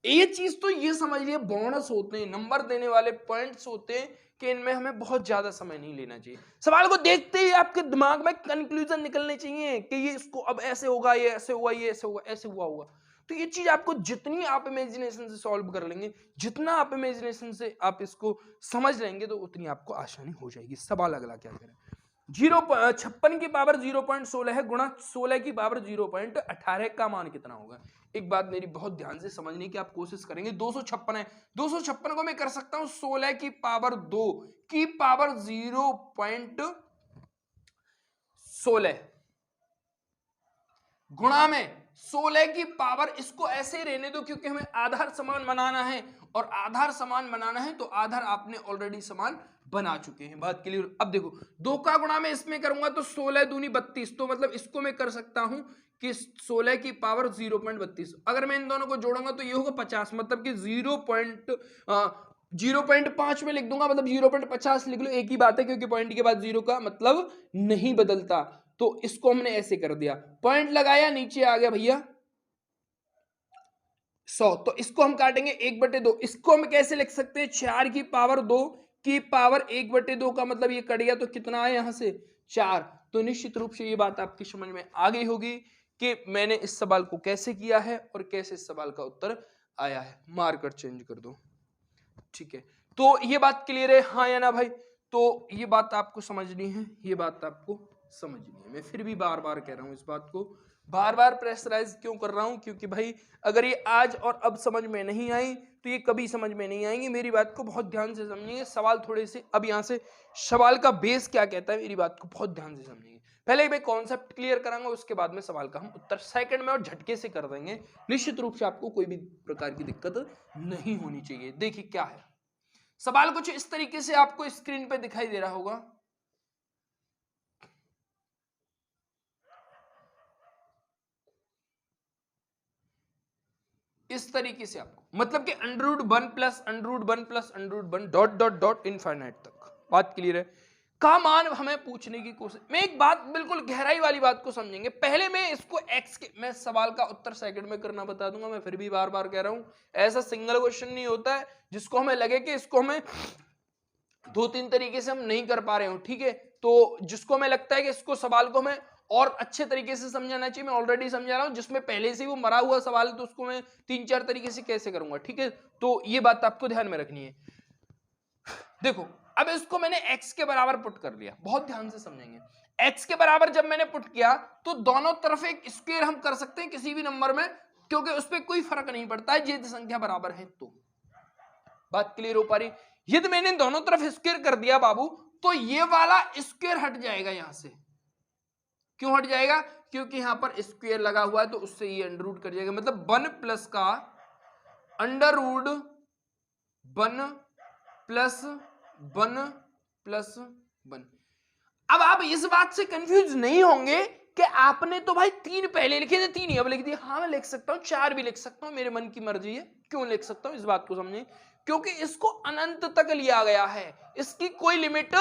ये चीज तो ये समझ लिया, बोनस होते हैं, नंबर देने वाले पॉइंट्स होते हैं कि इनमें हमें बहुत ज्यादा समय नहीं लेना चाहिए। सवाल को देखते ही आपके दिमाग में कंक्लूजन निकलने चाहिए कि ये इसको अब ऐसे होगा, ये ऐसे हुआ, ये ऐसे हुआ, ऐसे हुआ होगा। तो ये चीज आपको जितनी आप इमेजिनेशन से सॉल्व कर लेंगे, जितना आप इमेजिनेशन से आप इसको समझ लेंगे तो उतनी आपको आसानी हो जाएगी। सवाल अगला क्या करें? 56 की पावर 0.16 है गुणा 16 की पावर 0.18 का मान कितना होगा। एक बात मेरी बहुत ध्यान से समझने की आप कोशिश करेंगे। 256 है, 256 को मैं कर सकता हूं 16 की पावर 2 की पावर 0.16 गुणा में 16 की पावर, इसको ऐसे ही रहने दो क्योंकि हमें आधार समान बनाना है और आधार समान बनाना है तो आधार आपने ऑलरेडी समान बना चुके हैं। बात क्लियर? अब देखो 2 का गुणा में इसमें करूंगा तो 16 दूनी 32, तो मतलब इसको मैं कर सकता हूं कि 16 की पावर 0.32। अगर मैं इन दोनों को जोड़ूंगा तो ये होगा 50, मतलब कि 0.5 में लिख दूंगा, मतलब 0.50 लिख लो, एक ही बात है क्योंकि पॉइंट के बाद 0 का मतलब नहीं बदलता। तो इसको हमने ऐसे कर दिया, पॉइंट लगाया, नीचे आ गया भैया 100। तो इसको हम काटेंगे 1/2। इसको हम कैसे लिख सकते हैं? 4 की पावर 2 की पावर 1/2 का मतलब ये कट गया तो कितना आया यहां से 4। तो निश्चित रूप से ये बात आपकी समझ में आ गई होगी कि मैंने इस सवाल को कैसे किया है और कैसे इस सवाल का उत्तर आया है। मार्कर चेंज कर दो, ठीक है। तो ये बात क्लियर है, हाँ या ना भाई? तो ये बात आपको समझनी है, ये बात आपको समझनी है। मैं फिर भी बार बार कह रहा हूं, इस बात को बार बार प्रेशराइज क्यों कर रहा हूं? क्योंकि भाई अगर ये आज और अब समझ में नहीं आई तो ये कभी समझ में नहीं आएंगी। मेरी बात को बहुत ध्यान से समझिए। सवाल थोड़े से अब यहां से सवाल का बेस क्या कहता है, मेरी बात को बहुत ध्यान से समझिए। पहले मैं कॉन्सेप्ट क्लियर करांगा, उसके बाद में सवाल का हम उत्तर सेकंड में और झटके से कर देंगे। निश्चित रूप से आपको कोई भी प्रकार की दिक्कत नहीं होनी चाहिए। देखिए क्या है सवाल, कुछ इस तरीके से आपको स्क्रीन पे दिखाई दे रहा होगा। इस तरीके से आपको, मतलब कि √1 plus √1 plus √1 dot dot dot infinite तक। बात क्लियर है? का मान हमें पूछने की कोशिश, मैं एक बात बिल्कुल गहराई वाली बात को समझेंगे। पहले मैं इसको एक्स के, मैं सवाल का उत्तर सेकंड में करना बता दूंगा। मैं फिर भी बार बार कह रहा हूं, ऐसा सिंगल क्वेश्चन नहीं होता है जिसको हमें लगे कि इसको हमें 2-3 तरीके से हम नहीं कर पा रहे हो, ठीक है। तो जिसको हमें लगता है कि इसको सवाल को हमें और अच्छे तरीके से समझाना चाहिए, मैं ऑलरेडी समझा रहा हूं। जिसमें पहले से वो मरा हुआ सवाल है तो उसको मैं 3-4 तरीके से कैसे करूंगा, ठीक है। तो ये बात आपको ध्यान में रखनी है। देखो अब इसको मैंने x के बराबर पुट कर लिया, बहुत ध्यान से समझेंगे। x के बराबर जब मैंने पुट किया तो दोनों तरफ एक स्क्वायर हम कर सकते हैं किसी भी नंबर में, क्योंकि उस पर कोई फर्क नहीं पड़ता है यदि संख्या बराबर है तो। बात क्लियर हो पा रही? यदि मैंने दोनों तरफ स्क्वायर कर दिया बाबू, तो ये वाला स्क्वायर हट जाएगा यहां से। क्यों हट जाएगा? क्योंकि यहां पर स्क्वायर लगा हुआ है, तो उससे ये अंडर रूट कर जाएगा, मतलब 1 प्लस का अंडर रूट 1 प्लस 1 प्लस 1। अब आप इस बात से कंफ्यूज नहीं होंगे कि आपने तो भाई 3 पहले लिखे थे, 3 ही अब लिख दिए। हाँ मैं लिख सकता हूं, 4 भी लिख सकता हूं, मेरे मन की मर्जी है। क्यों लिख सकता हूं, इस बात को समझें। क्योंकि इसको अनंत तक लिया गया है, इसकी कोई लिमिट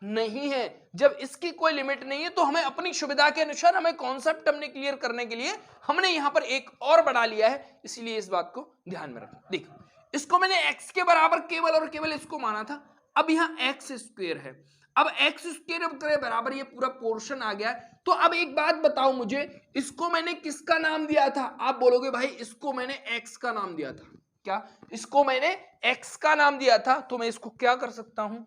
नहीं है। जब इसकी कोई लिमिट नहीं है तो हमें अपनी सुविधा के अनुसार, हमें कॉन्सेप्ट हमने क्लियर करने के लिए हमने यहां पर एक और बढ़ा लिया है, इसलिए इस बात को ध्यान में रखें। देखो, इसको मैंने x के बराबर केवल और केवल इसको माना था। अब यहां x स्क्वायर है, अब x स्क्वायर के बराबर ये पूरा पोर्शन आ गया। तो अब एक बात बताओ मुझे, इसको मैंने किसका नाम दिया था? आप बोलोगे भाई इसको मैंने x का नाम दिया था। क्या? इसको मैंने x का नाम दिया था, तो मैं इसको क्या कर सकता हूं,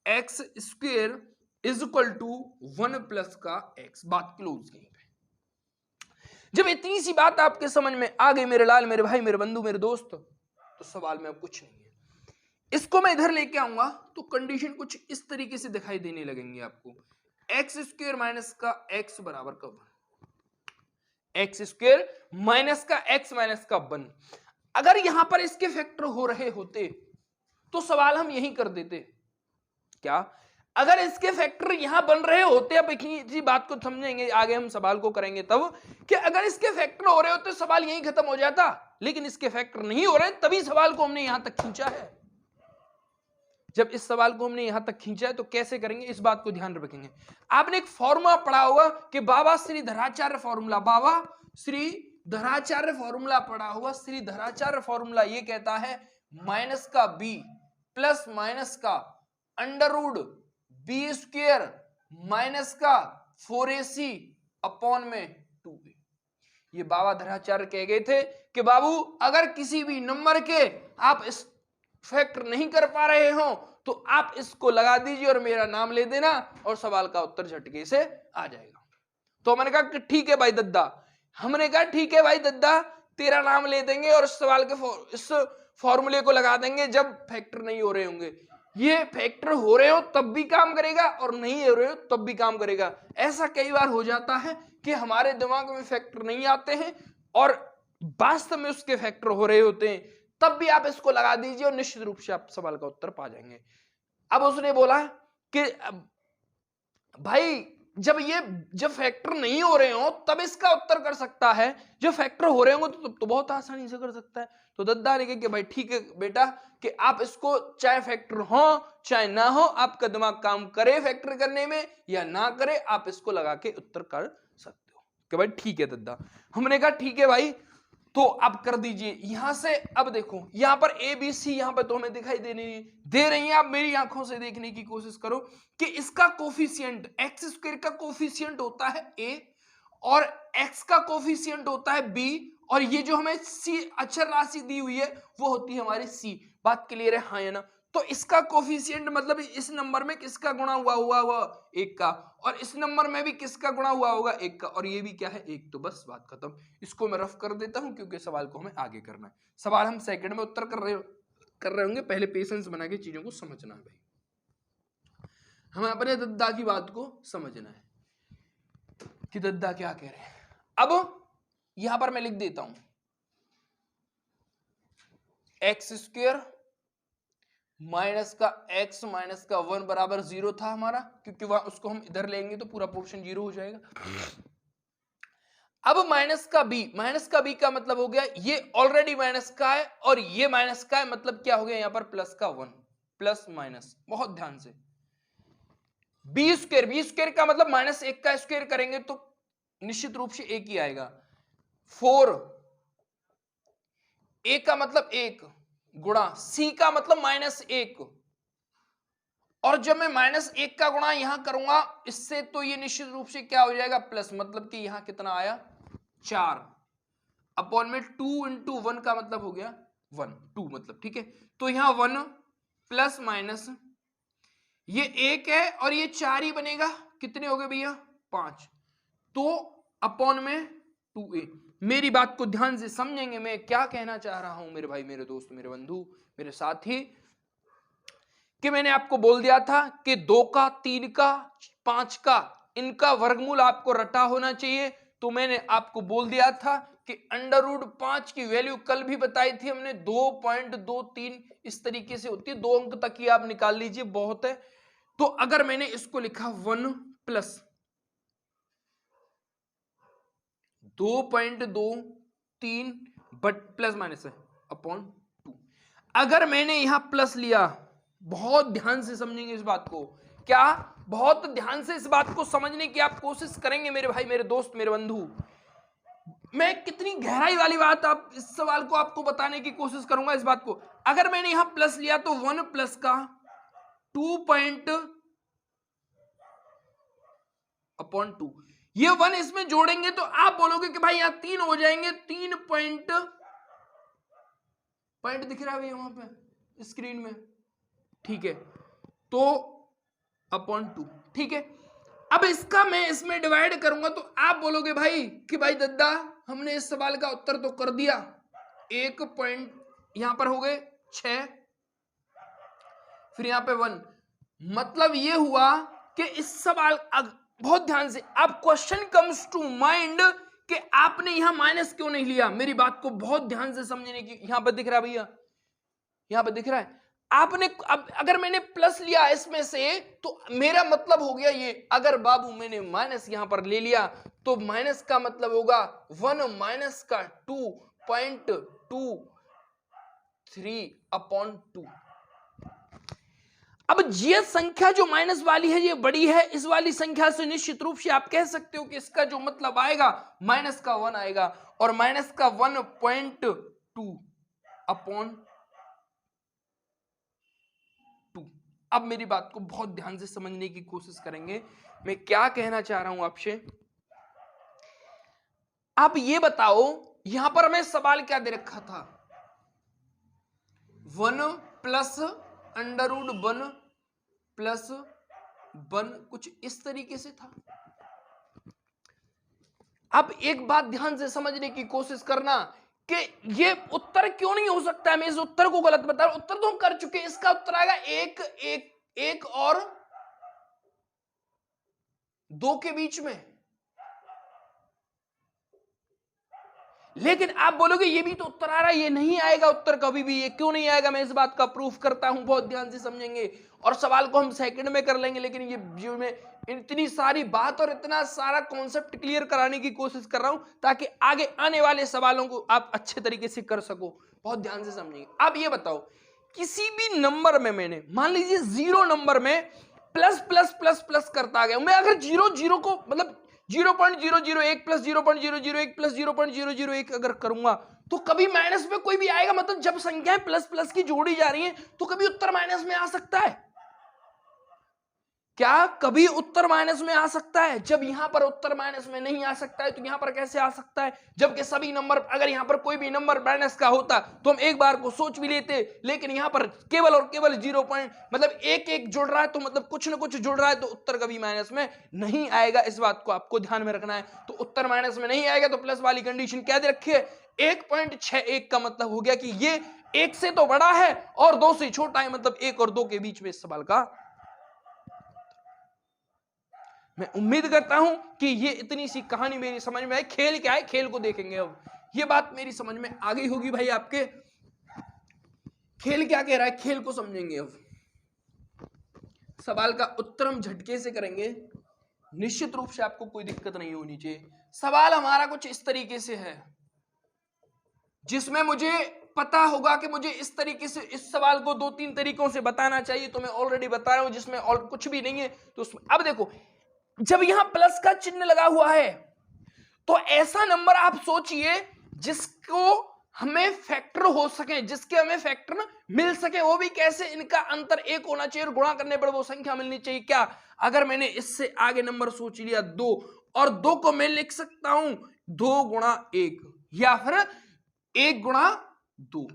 x square is equal to 1 plus का x। बात क्लोज। यहीं पे जब इतनी सी बात आपके समझ में आ गई मेरे लाल, मेरे भाई, मेरे बंधु, मेरे दोस्त, तो सवाल में अब कुछ नहीं है। इसको मैं इधर लेके आऊंगा तो कंडीशन कुछ इस तरीके से दिखाई देने लगेंगे आपको। एक्स स्क्वायर माइनस का x बराबर का 1, एक्स स्क्वायर माइनस का x माइनस का 1। अगर यहां पर इसके फैक्टर हो रहे होते तो सवाल हम यही कर देते। क्या? अगर इसके फैक्टर यहां बन रहे होते, अब इसी बात को समझेंगे, आगे हम सवाल को करेंगे तब, कि अगर इसके फैक्टर हो रहे होते सवाल यही खत्म हो जाता, लेकिन इसके फैक्टर नहीं हो रहे, तभी सवाल को हमने यहां तक खींचा है। जब इस सवाल को हमने यहां तक खींचा है तो कैसे करेंगे, इस बात को ध्यान रखेंगे। आपने एक फॉर्मूला पढ़ा होगा कि बाबा श्रीधराचार्य फॉर्मूला, बाबा श्रीधराचार्य फॉर्मूला पढ़ा होगा। श्रीधराचार्य फॉर्मूला ये कहता है माइनस का b प्लस माइनस का under root B square minus का 4ac अपॉन में 2a। ये बाबा धराचार्य कह गए थे कि बाबू अगर किसी भी नंबर के आप इस फैक्टर नहीं कर पा रहे हो तो आप इसको लगा दीजिए और मेरा नाम ले देना, और सवाल का उत्तर झटके से आ जाएगा। तो मैंने कहा कि ठीक है भाई दद्दा, हमने कहा ठीक है भाई दद्दा, तेरा नाम ले देंगे और इस सवाल के इस फॉर्मूले को लगा देंगे जब फैक्टर नहीं हो रहे होंगे। ये फैक्टर हो रहे हो तब भी काम करेगा और नहीं हो रहे हो तब भी काम करेगा। ऐसा कई बार हो जाता है कि हमारे दिमाग में फैक्टर नहीं आते हैं और वास्तव में उसके फैक्टर हो रहे होते हैं, तब भी आप इसको लगा दीजिए और निश्चित रूप से आप सवाल का उत्तर पा जाएंगे। अब उसने बोला कि भाई जब फैक्टर नहीं हो रहे हो तब इसका उत्तर कर सकता है, जब फैक्टर हो रहे होंगे तो बहुत आसानी से कर सकता है। तो दद्दा ने कहा कि भाई ठीक है बेटा, कि आप इसको चाहे फैक्टर हो चाहे ना हो, आपका दिमाग काम करे फैक्टर करने में या ना करे, आप इसको लगा के उत्तर कर सकते हो। कि भाई ठीक है दद्दा। हमने कहा ठीक है भाई, तो आप कर दीजिए यहां से। अब देखो यहां पर ए बी सी यहां पर तो हमें दिखाई दे रही है। आप मेरी आंखों से देखने की कोशिश करो कि इसका कोफिशिएंट, एक्स स्क्वायर का कोफिशिएंट होता है ए और एक्स का कोफिशिएंट होता है बी, और ये जो हमें सी अक्षर राशि दी हुई है वो होती है हमारी सी। बात क्लियर है? हाँ या ना? तो इसका कोफिशिएंट मतलब इस नंबर में किसका गुणा हुआ 1 का, और इस नंबर में भी किसका गुणा हुआ होगा 1 का, और ये भी क्या है 1। तो बस बात खत्म। इसको मैं रफ कर देता हूं क्योंकि सवाल को हमें आगे करना है। सवाल हम सेकंड में उत्तर कर रहे होंगे, पहले पेशेंस बना के चीजों को समझना है भाई, हमें अपने दद्दा की बात को समझना है कि दद्दा क्या कह रहे हैं। अब यहां पर मैं लिख देता हूं एक्स स्क्वायर माइनस का x माइनस का 1 बराबर 0 था हमारा, क्योंकि वहां उसको हम इधर लेंगे तो पूरा पोर्शन 0 हो जाएगा। अब माइनस का b का मतलब हो गया ये ऑलरेडी माइनस का है और ये माइनस का है, मतलब क्या हो गया यहां पर प्लस का 1, प्लस माइनस, बहुत ध्यान से। बी स्क्वायर का मतलब माइनस 1 का स्क्वायर करेंगे तो निश्चित रूप से 1 ही आएगा। 4 a का मतलब 1 गुणा c का मतलब -1, और जब मैं -1 का गुणा यहां करूंगा इससे तो ये निश्चित रूप से क्या हो जाएगा प्लस, मतलब कि यहां कितना आया 4 अपॉन में 2 इंटू 1 का मतलब हो गया 1, 2 मतलब, ठीक है। तो यहां 1 प्लस माइनस ये 1 है और ये 4 ही बनेगा, कितने हो गए भैया 5, तो अपॉन में 2a। मेरी बात को ध्यान से समझेंगे मैं क्या कहना चाह रहा हूं मेरे भाई, मेरे दोस्त, मेरे बंधु, मेरे साथी, कि मैंने आपको बोल दिया था कि 2 का, 3 का, 5 का, इनका वर्गमूल आपको रटा होना चाहिए। तो मैंने आपको बोल दिया था कि √5 की वैल्यू कल भी बताई थी हमने 2.23 इस तरीके से होती है, 2 अंक तक ही आप निकाल लीजिए, बहुत है। तो अगर मैंने इसको लिखा 1 प्लस 2.23 बट प्लस माइनस है अपॉन 2, अगर मैंने यहां प्लस लिया, बहुत ध्यान से समझेंगे इस बात को, क्या बहुत ध्यान से इस बात को समझने की आप कोशिश करेंगे मेरे भाई, मेरे दोस्त, मेरे बंधु। मैं कितनी गहराई वाली बात आप इस सवाल को आपको बताने की कोशिश करूंगा इस बात को। अगर मैंने यहां प्लस लिया तो 1 प्लस का 2.2, ये 1 इसमें जोड़ेंगे तो आप बोलोगे कि भाई यहां 3 हो जाएंगे, 3 पॉइंट दिख रहा है भैया वहां पे स्क्रीन में, ठीक है, तो अपॉन 2, ठीक है। अब इसका मैं इसमें डिवाइड करूंगा तो आप बोलोगे भाई कि भाई दद्दा हमने इस सवाल का उत्तर तो कर दिया, 1 पॉइंट यहां पर हो गए 6, फिर यहां पे 1, मतलब ये हुआ कि इस सवाल, बहुत ध्यान से, अब क्वेश्चन कम्स टू माइंड कि आपने यहां माइनस क्यों नहीं लिया। मेरी बात को बहुत ध्यान से समझने की, यहां पर दिख रहा है भैया, यहां पर दिख रहा है, आपने अब अगर मैंने प्लस लिया इसमें से तो मेरा मतलब हो गया ये, अगर बाबू मैंने माइनस यहां पर ले लिया तो माइनस का मतलब होगा 1 माइनस का 2.23 अपॉन 2। अब ये संख्या जो माइनस वाली है ये बड़ी है, इस वाली संख्या से निश्चित रूप से आप कह सकते हो कि इसका जो मतलब आएगा माइनस का 1 आएगा, और माइनस का 1.2 अपॉन 2। अब मेरी बात को बहुत ध्यान से समझने की कोशिश करेंगे, मैं क्या कहना चाह रहा हूं आपसे। आप ये बताओ, यहां पर हमें सवाल क्या दे रखा था, 1 प्लस √1 प्लस 1, कुछ इस तरीके से था। अब एक बात ध्यान से समझने की कोशिश करना कि ये उत्तर क्यों नहीं हो सकता है, मैं इस उत्तर को गलत बता रहा हूं, उत्तर तो हम कर चुके हैं, इसका उत्तर आएगा 1 और 2 के बीच में। लेकिन आप बोलोगे ये भी तो उत्तर आ रहा है, ये नहीं आएगा उत्तर कभी भी, ये क्यों नहीं आएगा, मैं इस बात का प्रूफ करता हूं, बहुत ध्यान से समझेंगे और सवाल को हम सेकंड में कर लेंगे, लेकिन ये जीवन में इतनी सारी बात और इतना सारा कॉन्सेप्ट क्लियर कराने की कोशिश कर रहा हूं ताकि आगे आने वाले सवालों को आप अच्छे तरीके से कर सको, बहुत ध्यान से समझेंगे। अब ये बताओ, किसी भी नंबर में मैंने मान लीजिए 0 नंबर में प्लस प्लस प्लस प्लस करता गया, मैं अगर 0 को मतलब 0.001 प्लस 0.001 प्लस 0.001 अगर करूंगा तो कभी माइनस में कोई भी आएगा, मतलब जब संख्याएं प्लस प्लस की जोड़ी जा रही हैं तो कभी उत्तर माइनस में आ सकता है क्या, कभी उत्तर माइनस में आ सकता है। जब यहां पर उत्तर माइनस में नहीं आ सकता है तो यहां पर कैसे आ सकता है, जबकि सभी नंबर, अगर यहां पर कोई भी नंबर माइनस का होता तो हम एक बार को सोच भी लेते, लेकिन यहां पर केवल और केवल 0 पॉइंट मतलब एक जुड़ रहा है, तो मतलब कुछ ना कुछ जुड़ रहा है, तो उत्तर कभी माइनस में नहीं आएगा, इस बात को आपको ध्यान में रखना है। तो उत्तर माइनस में नहीं आएगा तो प्लस वाली कंडीशन क्या दे रखी है, 1.61 का मतलब हो गया कि ये 1 से तो बड़ा है और 2 से छोटा है, मतलब 1 और 2 के बीच में इस सवाल का। मैं उम्मीद करता हूं कि ये इतनी सी कहानी मेरी समझ में आई। खेल क्या है, खेल को देखेंगे अब, ये बात मेरी समझ में आ गई होगी भाई आपके, खेल क्या कह रहा है, खेल को समझेंगे। अब सवाल का उत्तर हम झटके से करेंगे, निश्चित रूप से आपको कोई दिक्कत नहीं होनी चाहिए। सवाल हमारा कुछ इस तरीके से है जिसमें मुझे पता होगा कि मुझे इस तरीके से इस सवाल को 2-3 तरीकों से बताना चाहिए, तो मैं ऑलरेडी बता रहा हूं जिसमें और कुछ भी नहीं है। तो अब देखो, जब यहां प्लस का चिन्ह लगा हुआ है तो ऐसा नंबर आप सोचिए जिसको हमें फैक्टर हो सके, जिसके हमें फैक्टर मिल सके, वो भी कैसे, इनका अंतर 1 होना चाहिए और गुणा करने पर वो संख्या मिलनी चाहिए। क्या, अगर मैंने इससे आगे नंबर सोच लिया 2, और 2 को मैं लिख सकता हूं 2 गुणा 1 या फिर 1 गुणा 2,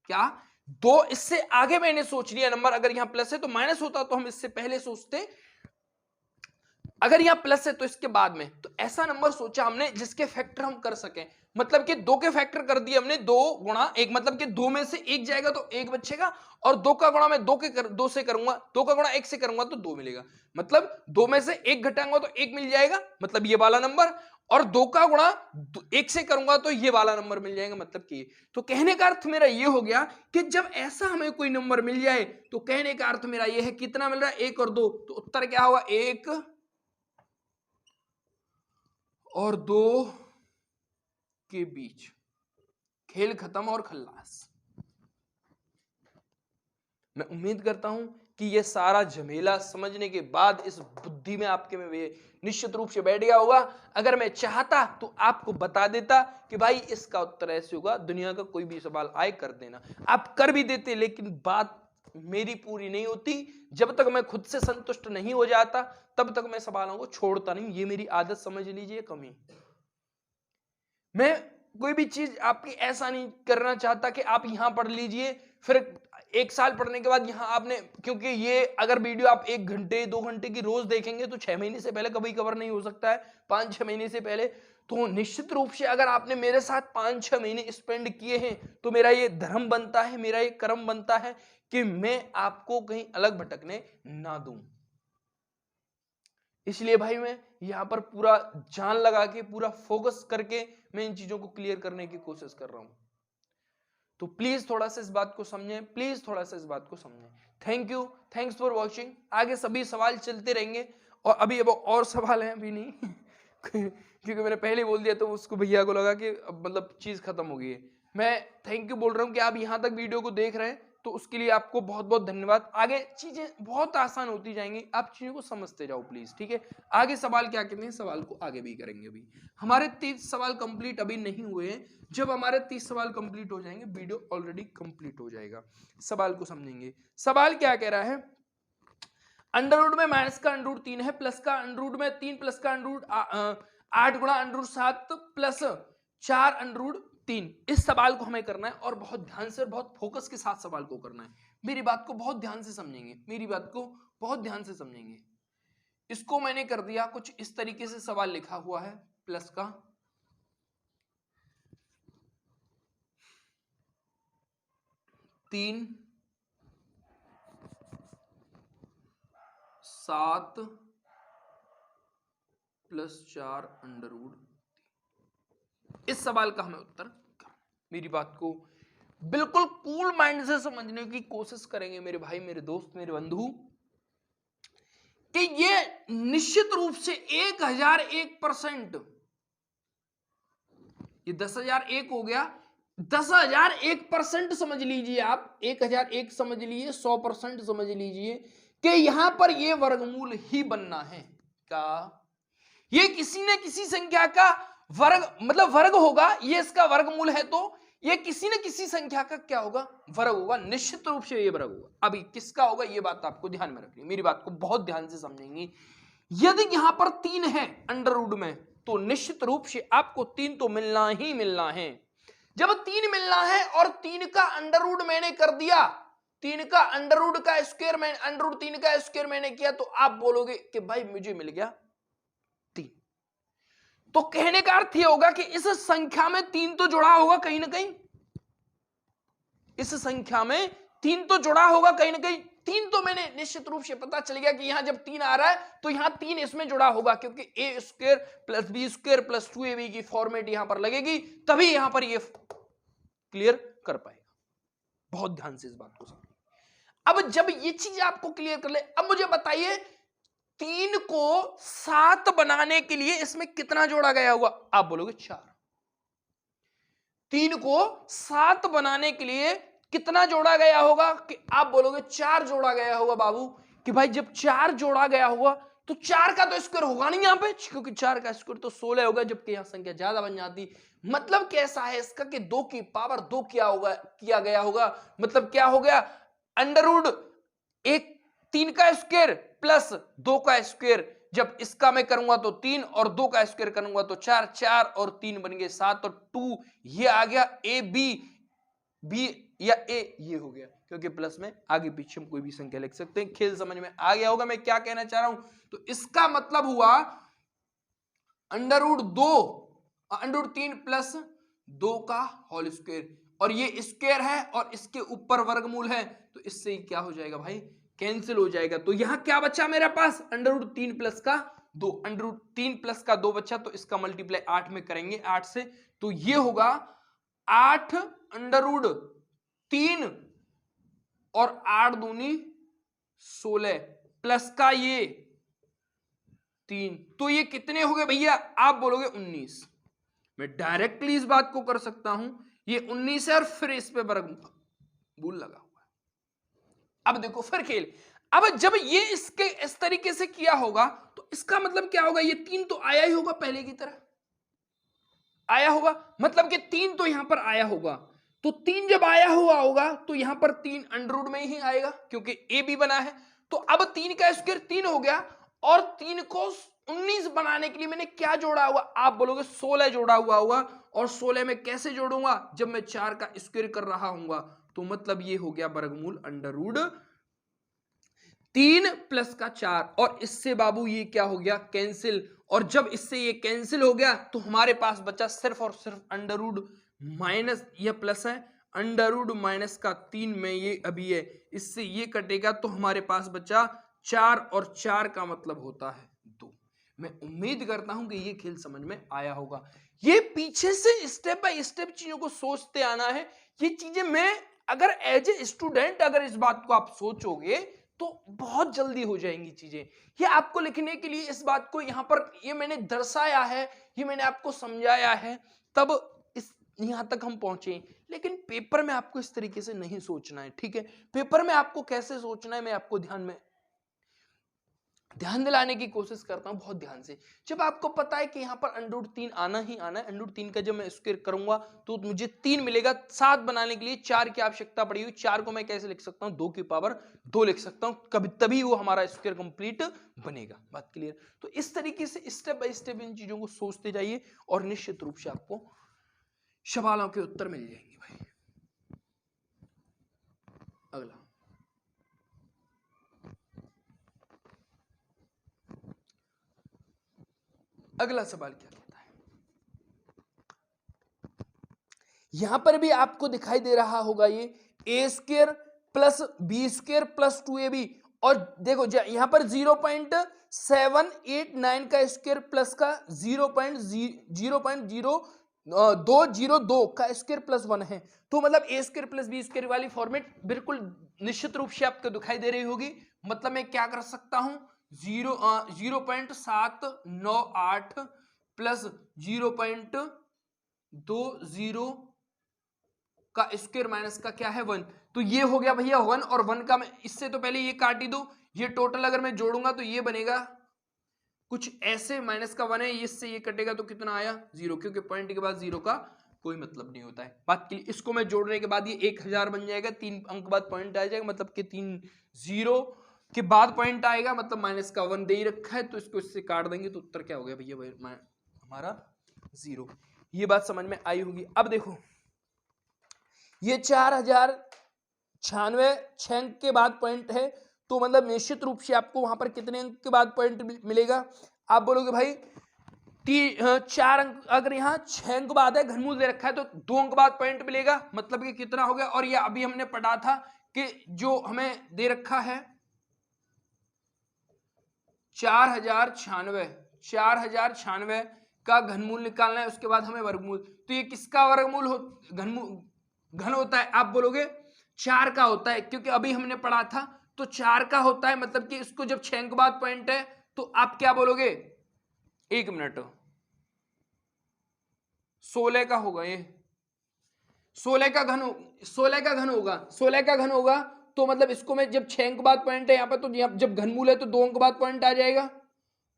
क्या दो इससे आगे मैंने सोच लिया नंबर, अगर यहां प्लस है तो माइनस होता तो हम इससे पहले सोचते, अगर यहां प्लस है तो इसके बाद में, तो ऐसा नंबर सोचा हमने जिसके फैक्टर हम कर सकें, मतलब कि दो के फैक्टर कर दिए हमने, दो गुणा एक, मतलब कि दो में से एक जाएगा तो एक बचेगा, और दो का गुणा मैं दो से करूंगा, दो का गुणा एक से करूंगा तो दो मिलेगा, मतलब दो में से एक घटाऊंगा तो एक मिल जाएगा, मतलब ये वाला नंबर, और दो का गुणा एक से करूंगा तो ये वाला नंबर मिल जाएगा, मतलब कि तो कहने का अर्थ मेरा ये हो गया कि जब ऐसा हमें कोई नंबर मिल जाए तो कहने का अर्थ मेरा ये है, कितना मिल रहा है, एक और दो, तो उत्तर क्या होगा, एक और दो के बीच, खेल खत्म और खल्लास। मैं उम्मीद करता हूं कि यह सारा झमेला समझने के बाद इस बुद्धि में आपके में वे निश्चित रूप से बैठ गया होगा। अगर मैं चाहता तो आपको बता देता कि भाई इसका उत्तर ऐसे होगा, दुनिया का कोई भी सवाल आए कर देना, आप कर भी देते, लेकिन बात मेरी पूरी नहीं होती। जब तक मैं खुद से संतुष्ट नहीं हो जाता तब तक मैं सवालों को छोड़ता नहीं, ये मेरी आदत समझ लीजिए, कमी। मैं कोई भी चीज आपकी ऐसा नहीं करना चाहता कि आप यहां पढ़ लीजिए फिर एक साल पढ़ने के बाद यहां आपने, क्योंकि ये अगर वीडियो आप 1 घंटे 2 घंटे की रोज देखेंगे तो 6 महीने से पहले कभी कवर नहीं हो सकता है, 5-6 महीने से पहले। तो निश्चित रूप से अगर आपने मेरे साथ 5-6 महीने स्पेंड किए हैं तो मेरा ये धर्म बनता है, मेरा ये कर्म बनता है कि मैं आपको कहीं अलग भटकने ना दूं। इसलिए भाई मैं यहां पर पूरा जान लगा के, पूरा फोकस करके मैं इन चीजों को क्लियर करने की कोशिश कर रहा हूं। तो प्लीज थोड़ा सा इस बात को समझें, प्लीज थोड़ा सा इस बात को समझें। Thank you, thanks for watching. आगे सभी सवाल चलते रहेंगे, और अभी अब और सवाल हैं, अभी नहीं क्योंकि मैंने पहले बोल दिया तो उसको भैया को लगा कि अब मतलब चीज खत्म हो गई है। मैं थैंक यू बोल रहा हूं कि आप यहां तक वीडियो को देख रहे हैं, तो उसके लिए आपको बहुत बहुत धन्यवाद। आगे चीजें बहुत आसान होती जाएंगी, आप चीजों को समझते जाओ प्लीज, ठीक है। आगे सवाल क्या कहते हैं, सवाल को आगे भी करेंगे। अभी हमारे 30 सवाल कंप्लीट अभी नहीं हुए हैं, जब हमारे 30 सवाल कंप्लीट हो जाएंगे वीडियो ऑलरेडी कंप्लीट हो जाएगा। सवाल को समझेंगे। सवाल क्या कह रहा है, अंडर रूट में माइनस का अंडर रूट 3 है, प्लस का अंडर रूट में 3, प्लस का अंडर रूट 8 गुणा under root 7 plus 4 under root 3। इस सवाल को हमें करना है और बहुत ध्यान से और बहुत फोकस के साथ सवाल को करना है। मेरी बात को बहुत ध्यान से समझेंगे, मेरी बात को बहुत ध्यान से समझेंगे। इसको मैंने कर दिया कुछ इस तरीके से, सवाल लिखा हुआ है, प्लस का 3 7 प्लस 4 अंडर रूट। इस सवाल का हमें उत्तर करना। मेरी बात को बिल्कुल कूल माइंड से समझने की कोशिश करेंगे मेरे भाई, मेरे दोस्त, मेरे बंधु, कि ये निश्चित रूप से 1001%, ये 10,001 हो गया, 10,001% समझ लीजिए आप, 1001 समझ लीजिए, 100% समझ लीजिए कि यहां पर ये वर्गमूल ही बनना है। क्या ये किसी न किसी संख्या का वर्ग, मतलब वर्ग होगा, ये इसका वर्गमूल है तो ये किसी न किसी संख्या का क्या होगा, वर्ग होगा, निश्चित रूप से ये वर्ग होगा। अभी किसका होगा ये बात आपको ध्यान में रखनी, मेरी बात को बहुत ध्यान से समझेंगे। यदि यहां पर 3 है अंडर रूट में तो निश्चित रूप से आपको 3 तो मिलना ही मिलना है। जब 3 मिलना है और 3 का अंडर रूट मैंने कर दिया, 3 का अंडर रूट का स्क्वायर, मैं अंडर रूट 3 का स्क्वायर मैंने किया, तो आप बोलोगे कि भाई मुझे मिल गया 3। तो कहने का अर्थ यह होगा कि इस संख्या में 3 तो जुड़ा होगा कहीं ना कहीं, इस संख्या में 3 तो जुड़ा होगा कहीं ना कहीं। 3 तो मैंने निश्चित रूप से पता चल गया कि यहां जब 3 आ रहा है तो यहां 3 इसमें जुड़ा होगा, क्योंकि a square plus b square plus 2ab की फॉर्मेट यहां पर लगेगी, तभी यहां पर ये क्लियर कर पाएगा। बहुत ध्यान से इस बात को समझिए। अब जब ये चीज आपको क्लियर कर ले, अब मुझे बताइए 3 को 7 बनाने के लिए इसमें कितना जोड़ा गया होगा, आप बोलोगे 4। 3 को 7 बनाने के लिए कितना जोड़ा गया होगा, कि आप बोलोगे 4 जोड़ा गया होगा बाबू। कि भाई जब 4 जोड़ा गया होगा तो 4 का तो स्क्वायर होगा नहीं यहां पे, क्योंकि 4 का स्क्वायर तो 16 होगा, जबकि यहां संख्या ज्यादा बन जाती। मतलब कैसा है इसका कि 2 की पावर 2 किया गया होगा, मतलब क्या हो गया, अंडर रूट 3 का स्क्वायर प्लस 2 का स्क्वायर। जब इसका मैं करूंगा तो 3 और 2 का स्क्वायर करूंगा तो 4, 4 और 3 बन गए 7 और 2 ये आ गया ए बी बी या ए ये हो गया, क्योंकि प्लस में आगे पीछे हम कोई भी संख्या लिख सकते हैं। खेल समझ में आ गया होगा मैं क्या कहना चाह रहा हूं। तो इसका मतलब हुआ √3 प्लस 2 का होल स्क्वायर, और ये स्क्वायर है और इसके ऊपर वर्गमूल है, तो इससे क्या हो जाएगा भाई, कैंसिल हो जाएगा। तो यहां क्या बचा मेरे पास, √3 प्लस का 2, √3 प्लस का 2 बचा, तो इसका मल्टीप्लाई 8 में करेंगे 8 से, तो ये होगा 8 √3 और 8 दूनी 16 प्लस का ये 3, तो ये कितने हो गए भैया, आप बोलोगे 19। मैं डायरेक्टली इस बात को कर सकता हूं, ये 19 है और फिर इस पे वर्गमूल लगा हुआ है। अब देखो फिर खेल, अब जब ये इसके इस तरीके से किया होगा तो इसका मतलब क्या होगा, ये 3 तो आया ही होगा, पहले की तरह आया होगा, मतलब कि 3 तो यहां पर आया होगा। तो 3 जब आया हुआ होगा तो यहां पर 3 अंडर रूट में ही आएगा, क्योंकि ए भी बना है। तो अब 3 का स्क्वायर 3 हो गया, और 3 को 19 बनाने के लिए मैंने क्या जोड़ा हुआ, आप बोलोगे 16 जोड़ा हुआ होगा। और 16 में कैसे जोड़ूंगा, जब मैं 4 का स्क्वायर कर रहा हूंगा, तो मतलब ये हो गया वर्गमूल √3 प्लस का 4, और इससे बाबू ये क्या हो गया, कैंसिल। और जब इससे ये कैंसिल हो गया तो हमारे पास बचा सिर्फ और सिर्फ अंडर माइनस, यह प्लस है, अंडर माइनस का 3 में ये अभी है, इससे ये कटेगा, तो हमारे पास बचा 4, और 4 का मतलब होता है 2। मैं उम्मीद करता हूं कि ये खेल समझ में आया होगा। ये पीछे से स्टेप बाय स्टेप चीजों को सोचते आना है। ये चीजें मैं अगर एज ए स्टूडेंट अगर इस बात को आप सोचोगे तो बहुत जल्दी हो जाएंगी चीजें। ये आपको लिखने के लिए इस बात को यहां पर ये मैंने दर्शाया है, ये मैंने आपको समझाया है, तब इस यहां तक हम पहुंचे। लेकिन पेपर में आपको इस तरीके से नहीं सोचना है, ठीक है। पेपर में आपको कैसे सोचना है मैं आपको ध्यान दिलाने की कोशिश करता हूं बहुत ध्यान से। जब आपको पता है कि यहां पर √3 आना ही आना है, √3 का जब मैं स्क्वायर करूंगा तो मुझे 3 मिलेगा। 7 बनाने के लिए 4 की आवश्यकता पड़ी हुई, 4 को मैं कैसे लिख सकता हूं, 2 की पावर 2 लिख सकता हूं, कभी तभी वो हमारा स्क्वायर कंप्लीट बनेगा। बात क्लियर। तो इस तरीके से स्टेप बाय स्टेप इन चीजों को सोचते जाइए और निश्चित रूप से आपको सवालों के उत्तर मिल जाएंगे भाई। अगला अगला सवाल क्या कहता है, यहां पर भी आपको दिखाई दे रहा होगा ये a² plus b² plus 2ab, और देखो यहां पर 0.789 का स्क्वायर प्लस का 0.0202 का स्क्वायर प्लस 1 है। तो मतलब a² प्लस b² वाली फॉर्मेट बिल्कुल निश्चित रूप से आपको दिखाई दे रही होगी। मतलब मैं क्या कर सकता हूं, 0.798 प्लस 0.20 का स्क्वायर माइनस का क्या है 1, तो ये हो गया भैया 1, और 1 का मैं इससे तो पहले ये काट ही दो, ये टोटल अगर मैं जोड़ूंगा तो ये बनेगा कुछ ऐसे, माइनस का 1 है, इससे ये कटेगा तो कितना आया 0, क्योंकि पॉइंट के बाद 0 का कोई मतलब नहीं होता है। बात के लिए इसको मैं जोड़ने के बाद ये 1000 बन जाएगा, 3 अंक बाद पॉइंट आ जाएगा, मतलब कि 3 0 के बाद पॉइंट आएगा, मतलब माइनस का 1 दे ही रखा है, तो इसको इससे काट देंगे तो उत्तर क्या हो गया भैया हमारा 0। ये बात समझ में आई होगी। अब देखो ये 4096 6 अंक के बाद पॉइंट है, तो मतलब निश्चित रूप से आपको वहां पर कितने अंक के बाद पॉइंट मिलेगा, आप बोलोगे भाई 4 अंक, अगर यहाँ 6 अंक बाद है, घनमूल दे रखा है, तो 2 अंक बाद पॉइंट मिलेगा, मतलब कि कितना हो गया। और ये अभी हमने पढ़ा था कि जो हमें दे रखा है 4096 का घनमूल निकालना है, उसके बाद हमें वर्गमूल, तो ये किसका वर्गमूल घन होता है, आप बोलोगे 4 का होता है, क्योंकि अभी हमने पढ़ा था तो 4 का होता है, मतलब कि इसको जब 6 अंक बाद पॉइंट है तो आप क्या बोलोगे, 1 मिनट, 16 का होगा, ये 16 का घन होगा, 16 का घन होगा, तो मतलब इसको मैं जब 6 अंक बाद पॉइंट है यहाँ पर, तो जब घनमूल है तो 2 अंक बाद पॉइंट आ जाएगा,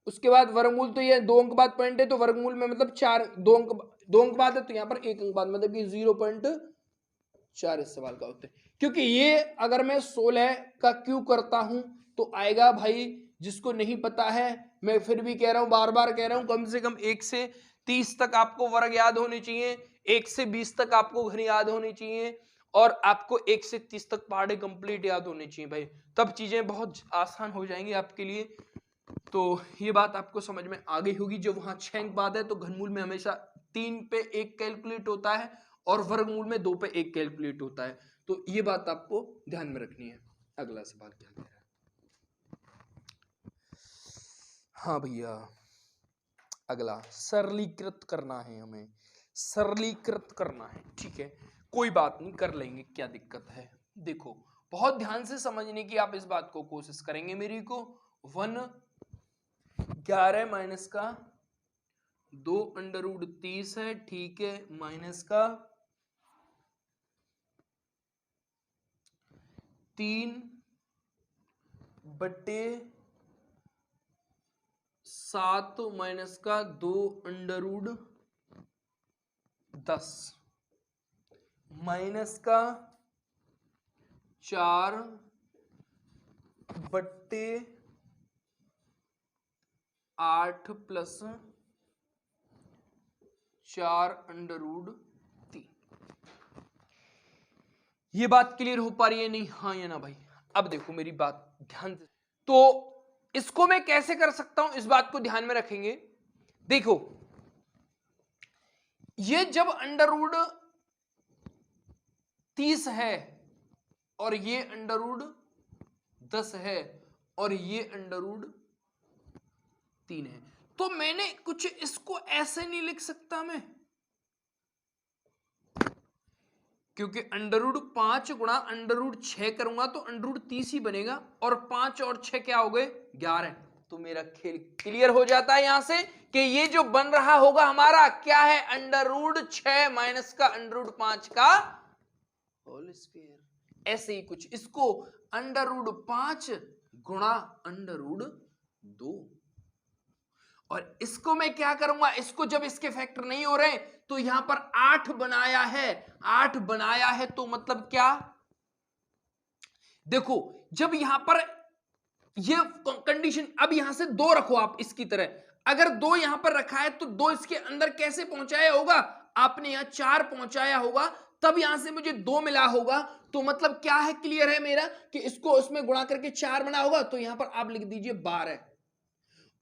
उसके बाद वर्गमूल, तो ये 2 अंक बाद पॉइंट है, तो वर्गमूल में मतलब 2 अंक बाद है, तो यहाँ पर 1 अंक बाद, मतलब कि 0.4 इस सवाल का उत्तर। क्योंकि ये अगर मैं 16 का क्यों करता हूं तो आएगा भाई, जिसको नहीं पता है मैं फिर भी कह रहा हूं, बार बार कह रहा हूं, कम से कम 1 से 30 तक आपको वर्ग याद होने चाहिए, 1 से 20 तक आपको घन याद होनी चाहिए, और आपको 1 से 30 तक पहाड़े कंप्लीट याद होने चाहिए भाई, तब चीजें बहुत आसान हो जाएंगी आपके लिए। तो ये बात आपको समझ में आ गई होगी। जो वहां 6 अंक बाद है तो घनमूल में हमेशा 3 पे 1 कैलकुलेट होता है और वर्गमूल में 2 पे 1 कैलकुलेट होता है। तो ये बात आपको ध्यान में रखनी है। अगला सवाल क्या दे रहा है? हाँ भैया, अगला सरलीकृत करना है, हमें सरलीकृत करना है। ठीक है, कोई बात नहीं, कर लेंगे, क्या दिक्कत है। देखो बहुत ध्यान से समझने की आप इस बात को कोशिश करेंगे मेरी को। 11 माइनस का 2 अंडर रूट 30 है, ठीक है, माइनस का 3 बटे 7 माइनस का 2 अंडर रूट 10 माइनस का 4 बट्टे 8 प्लस 4 अंडर रूट 3। ये बात क्लियर हो पा रही है नहीं? हाँ या ना भाई? अब देखो मेरी बात ध्यान से, तो इसको मैं कैसे कर सकता हूं, इस बात को ध्यान में रखेंगे। देखो ये जब अंडर रूट 30 है और ये अंडर रूट 10 है और ये अंडर रूट 3 है, तो मैंने कुछ इसको ऐसे नहीं लिख सकता मैं, क्योंकि अंडर रूट 5 गुणा अंडर रूट 6 करूंगा तो अंडर रूट 30 ही बनेगा, और 5 और 6 क्या हो गए? 11। तो मेरा खेल क्लियर हो जाता है यहां से कि ये जो बन रहा होगा हमारा क्या है? अंडर रूट 6 माइनस का अंडर रूट 5 का होल स्क्वायर। ऐसे ही कुछ इसको अंडर रूट 5 गुणा अंडर रूट 2, और इसको मैं क्या करूंगा? इसको जब इसके फैक्टर नहीं हो रहे तो यहां पर 8 बनाया है, 8 बनाया है तो मतलब क्या? देखो जब यहां पर ये कंडीशन, अब यहां से 2 रखो आप इसकी तरह, अगर 2 यहां पर रखा है तो 2 इसके अंदर कैसे पहुंचाया होगा? आपने यहां 4 पहुंचाया होगा, तब यहां से मुझे 2 मिला होगा, तो मतलब क्या है? क्लियर है मेरा कि इसको उसमें गुणा करके 4 बना होगा, तो यहां पर आप लिख दीजिए 12।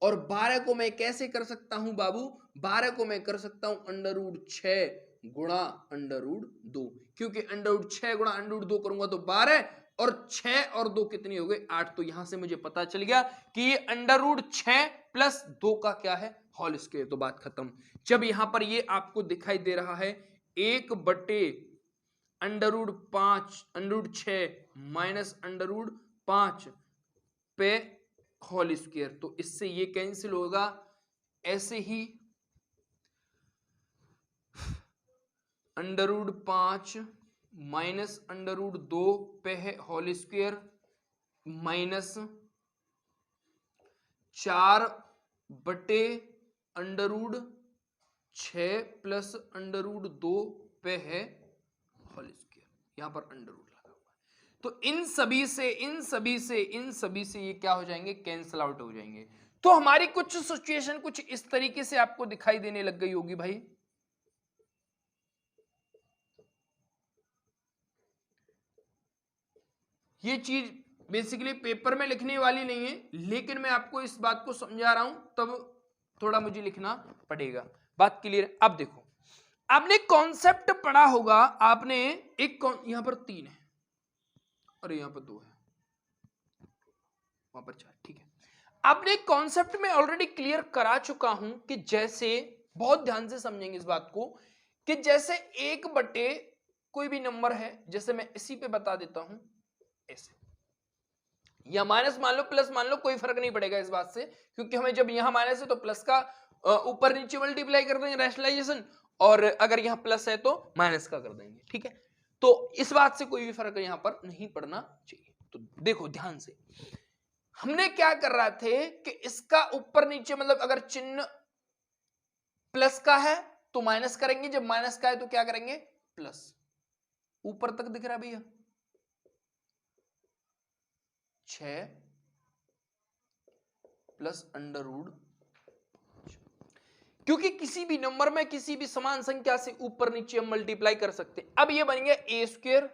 और 12 को मैं कैसे कर सकता हूं बाबू? 12 को मैं कर सकता हूं अंडर रूट 6 गुणा अंडर रूट 2, क्योंकि अंडर रूट 6 गुणा अंडर रूट 2 करूंगा तो 12, और 6 और 2 कितनी हो गई? 8। तो यहां से मुझे पता चल गया कि ये अंडर रूट 6 प्लस 2 का क्या है? Whole square. तो बात खत्म। जब यहां पर ये आपको दिखाई दे रहा है 1 बटे under root 5 under root 6 minus under root 5 पे होल स्क्वायर, तो इससे ये कैंसिल होगा। ऐसे ही under root 5 minus under root 2 पे है होल स्क्वायर, माइनस 4 बटे under root 6 plus under root 2 पे है होल स्क्वायर। यहां पर अंडर रूट लगा हुआ है, तो इन सभी से ये क्या हो जाएंगे? कैंसल आउट हो जाएंगे। तो हमारी कुछ सिचुएशन कुछ इस तरीके से आपको दिखाई देने लग गई होगी भाई। ये चीज बेसिकली पेपर में लिखने वाली नहीं है, लेकिन मैं आपको इस बात को समझा रहा हूं, तब थोड़ा मुझे लिखना पड़ेगा। बात क्लियर? अब देखो आपने कॉन्सेप्ट पढ़ा होगा, आपने एक यहां पर 3 है और यहां पर 2 है, वहां पर 4, ठीक है। आपने एक कॉन्सेप्ट में ऑलरेडी क्लियर करा चुका हूं कि जैसे, बहुत ध्यान से समझेंगे इस बात को, कि जैसे 1 बटे कोई भी नंबर है, जैसे मैं इसी पे बता देता हूं, ऐसे या माइनस मान लो प्लस मान लो, कोई फर्क नहीं पड़ेगा इस बात से, क्योंकि हमें जब यहां माइनस है तो प्लस का ऊपर नीचे मल्टीप्लाई कर देंगे रैशनलाइजेशन, और अगर यहां प्लस है तो माइनस का कर देंगे, ठीक है। तो इस बात से कोई भी फर्क यहां पर नहीं पड़ना चाहिए। तो देखो ध्यान से, हमने क्या कर रहे थे कि इसका ऊपर नीचे मतलब अगर चिन्ह प्लस का है तो माइनस करेंगे, जब माइनस का है तो क्या करेंगे? प्लस। ऊपर तक दिख रहा है भैया? 6 प्लस अंडर रूट, क्योंकि किसी भी नंबर में किसी भी समान संख्या से ऊपर नीचे हम मल्टीप्लाई कर सकते हैं। अब ये बन गया ए स्क्वायर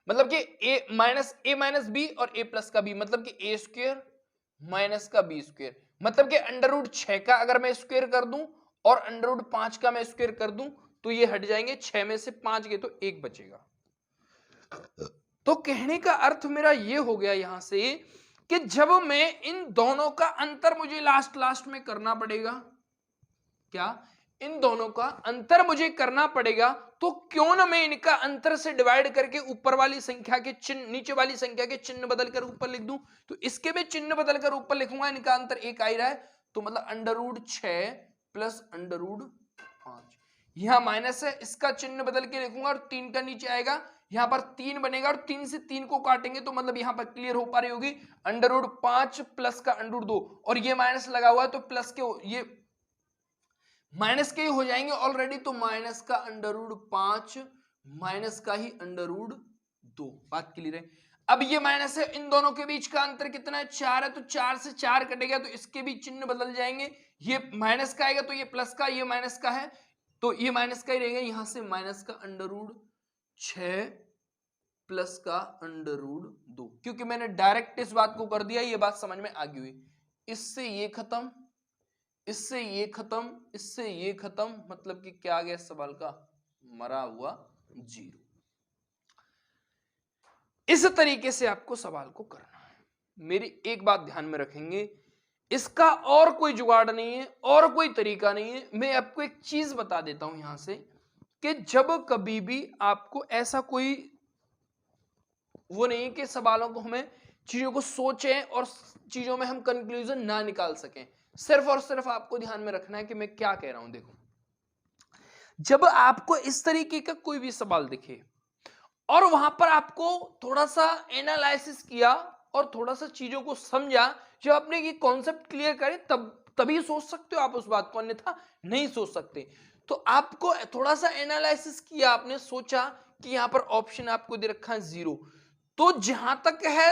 मतलब कि ए माइनस बी और ए प्लस का बी, मतलब कि ए स्क्वायर माइनस का बी स्क्वायर, मतलब कि अंडर रूट 6 का अगर मैं स्क्वायर कर दूं और अंडर रूट 5 का मैं स्क्वायर कर दूं तो ये हट जाएंगे, 6 में से 5 गए तो 1 बचेगा। तो कहने का अर्थ मेरा ये हो गया यहां से कि जब मैं इन दोनों का अंतर मुझे लास्ट में करना पड़ेगा, क्या इन दोनों का अंतर मुझे करना पड़ेगा, तो क्यों ना मैं इनका अंतर से डिवाइड करके ऊपर वाली संख्या के चिन्ह, नीचे वाली संख्या के चिन्ह बदलकर ऊपर लिख दूं। तो इसके भी चिन्ह बदलकर ऊपर लिखूंगा, इनका अंतर 1 आ ही रहा है, तो मतलब under root 6 plus under root 5, यहां माइनस है, इसका चिन्ह बदल के लिखूंगा और 3 का नीचे आएगा, यहां पर 3 बनेगा और 3 से 3 को काटेंगे तो मतलब यहां पर क्लियर हो पा रही होगी, अंडर रूट 5 प्लस का अंडर रूट 2, और ये माइनस लगा हुआ है तो प्लस के ये माइनस के ही हो जाएंगे ऑलरेडी, तो माइनस का अंडर रूट 5 माइनस का ही अंडर रूट 2, बात क्लियर है। अब ये माइनस है, इन दोनों के बीच का अंतर कितना है, 4 है, तो 4 से 4 कटेगा तो इसके भी चिन्ह बदल जाएंगे, ये माइनस का आएगा तो ये प्लस का, ये माइनस का है तो ये माइनस का ही रहेगा, यहां से माइनस का अंडर रूट 6 प्लस का अंडर रूट 2, क्योंकि मैंने डायरेक्ट इस बात को कर दिया, ये बात समझ में आ गई हुई। इससे ये खत्म, इससे ये खत्म, इससे ये खत्म, मतलब कि क्या आ गया सवाल का, मरा हुआ 0। इस तरीके से आपको सवाल को करना है। मेरी एक बात ध्यान में रखेंगे, इसका और कोई जुगाड़ नहीं है और कोई तरीका नहीं है। मैं आपको एक चीज बता देता हूं यहां से कि जब कभी भी आपको ऐसा कोई वो नहीं है कि सवालों को हमें चीजों को सोचें और चीजों में हम कंक्लूजन ना निकाल सकें, सिर्फ और सिर्फ आपको ध्यान में रखना है कि मैं क्या कह रहा हूं। देखो, जब आपको इस तरीके का कोई भी सवाल दिखे और वहां पर आपको थोड़ा सा एनालिसिस किया और थोड़ा सा चीजों को समझा, जब आपने ये कॉन्सेप्ट क्लियर करे तभी सोच सकते हो आप उस बात को, अन्यथा नहीं सोच सकते। तो आपको थोड़ा सा एनालिसिस किया, आपने सोचा कि यहां पर ऑप्शन आपको दे रखा है 0, तो जहां तक है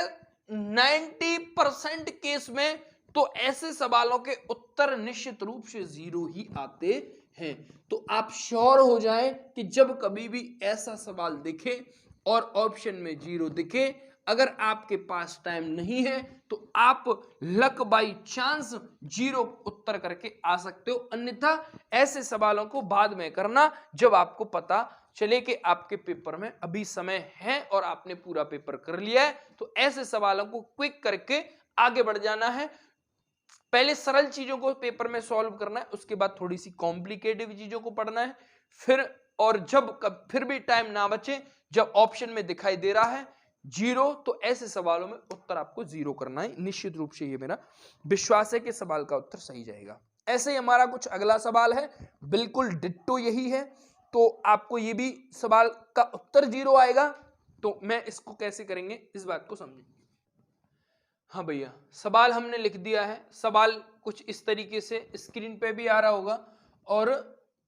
90% केस में तो ऐसे सवालों के उत्तर निश्चित रूप से 0 ही आते हैं। तो आप श्योर हो जाएं कि जब कभी भी ऐसा सवाल दिखे और ऑप्शन में 0 दिखे, अगर आपके पास टाइम नहीं है तो आप लक बाई चांस 0 उत्तर करके आ सकते हो, अन्यथा ऐसे सवालों को बाद में करना जब आपको पता चले कि आपके पेपर में अभी समय है और आपने पूरा पेपर कर लिया है। तो ऐसे सवालों को क्विक करके आगे बढ़ जाना है। पहले सरल चीजों को पेपर में सॉल्व करना है, उसके बाद थोड़ी सी कॉम्प्लिकेटेड चीजों को पढ़ना है, फिर और जब फिर भी टाइम ना बचे, जब ऑप्शन में दिखाई दे रहा है 0, तो ऐसे सवालों में उत्तर आपको 0 करना है। निश्चित रूप से ये मेरा विश्वास है कि सवाल का उत्तर सही जाएगा। ऐसे ही हमारा कुछ अगला सवाल है, बिल्कुल डिट्टो यही है, तो आपको ये भी सवाल का उत्तर 0 आएगा। तो मैं इसको कैसे करेंगे इस बात को समझें। हाँ भैया, सवाल हमने लिख दिया है, सवाल कुछ इस तरीके से स्क्रीन पे भी आ रहा होगा और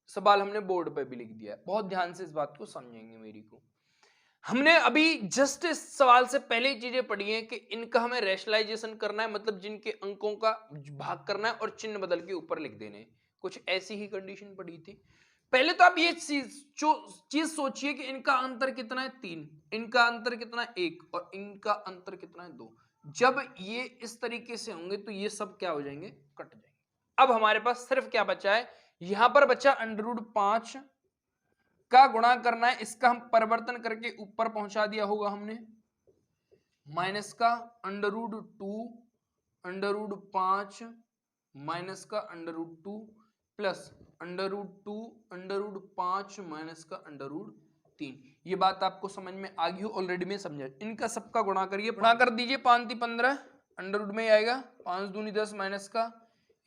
सवाल हमने बोर्ड पे भी लिख दिया है। बहुत ध्यान से इस बात को समझेंगे मेरी को। हमने अभी जस्ट इस सवाल से पहले चीजें पढ़ी हैं कि इनका हमें रैशनलाइजेशन करना है, मतलब जिनके अंकों का भाग करना है और चिन्ह बदल के ऊपर लिख देने, कुछ ऐसी ही कंडीशन पड़ी थी। पहले तो आप ये चीज सोचिए कि इनका अंतर कितना है 3, इनका अंतर कितना है 1 और इनका अंतर कितना है 2। जब ये इस तरीके से होंगे तो ये सब क्या हो जाएंगे, कट जाएंगे। अब हमारे पास सिर्फ क्या बचा है, यहां पर बचा अंडर रूट 5 का गुणा करना है, इसका हम परिवर्तन करके ऊपर पहुंचा दिया होगा हमने, माइनस का under root 2 under root 5 minus का under root 2 plus under root 2 under root 5 minus का अंडर रूट 3। ये बात आपको समझ में आ गई हो, ऑलरेडी में समझा। इनका सबका गुणा करिए, गुणा कर दीजिए, 5 × 15 अंडर रूट में ही आएगा, 5 दूनी 10 माइनस का,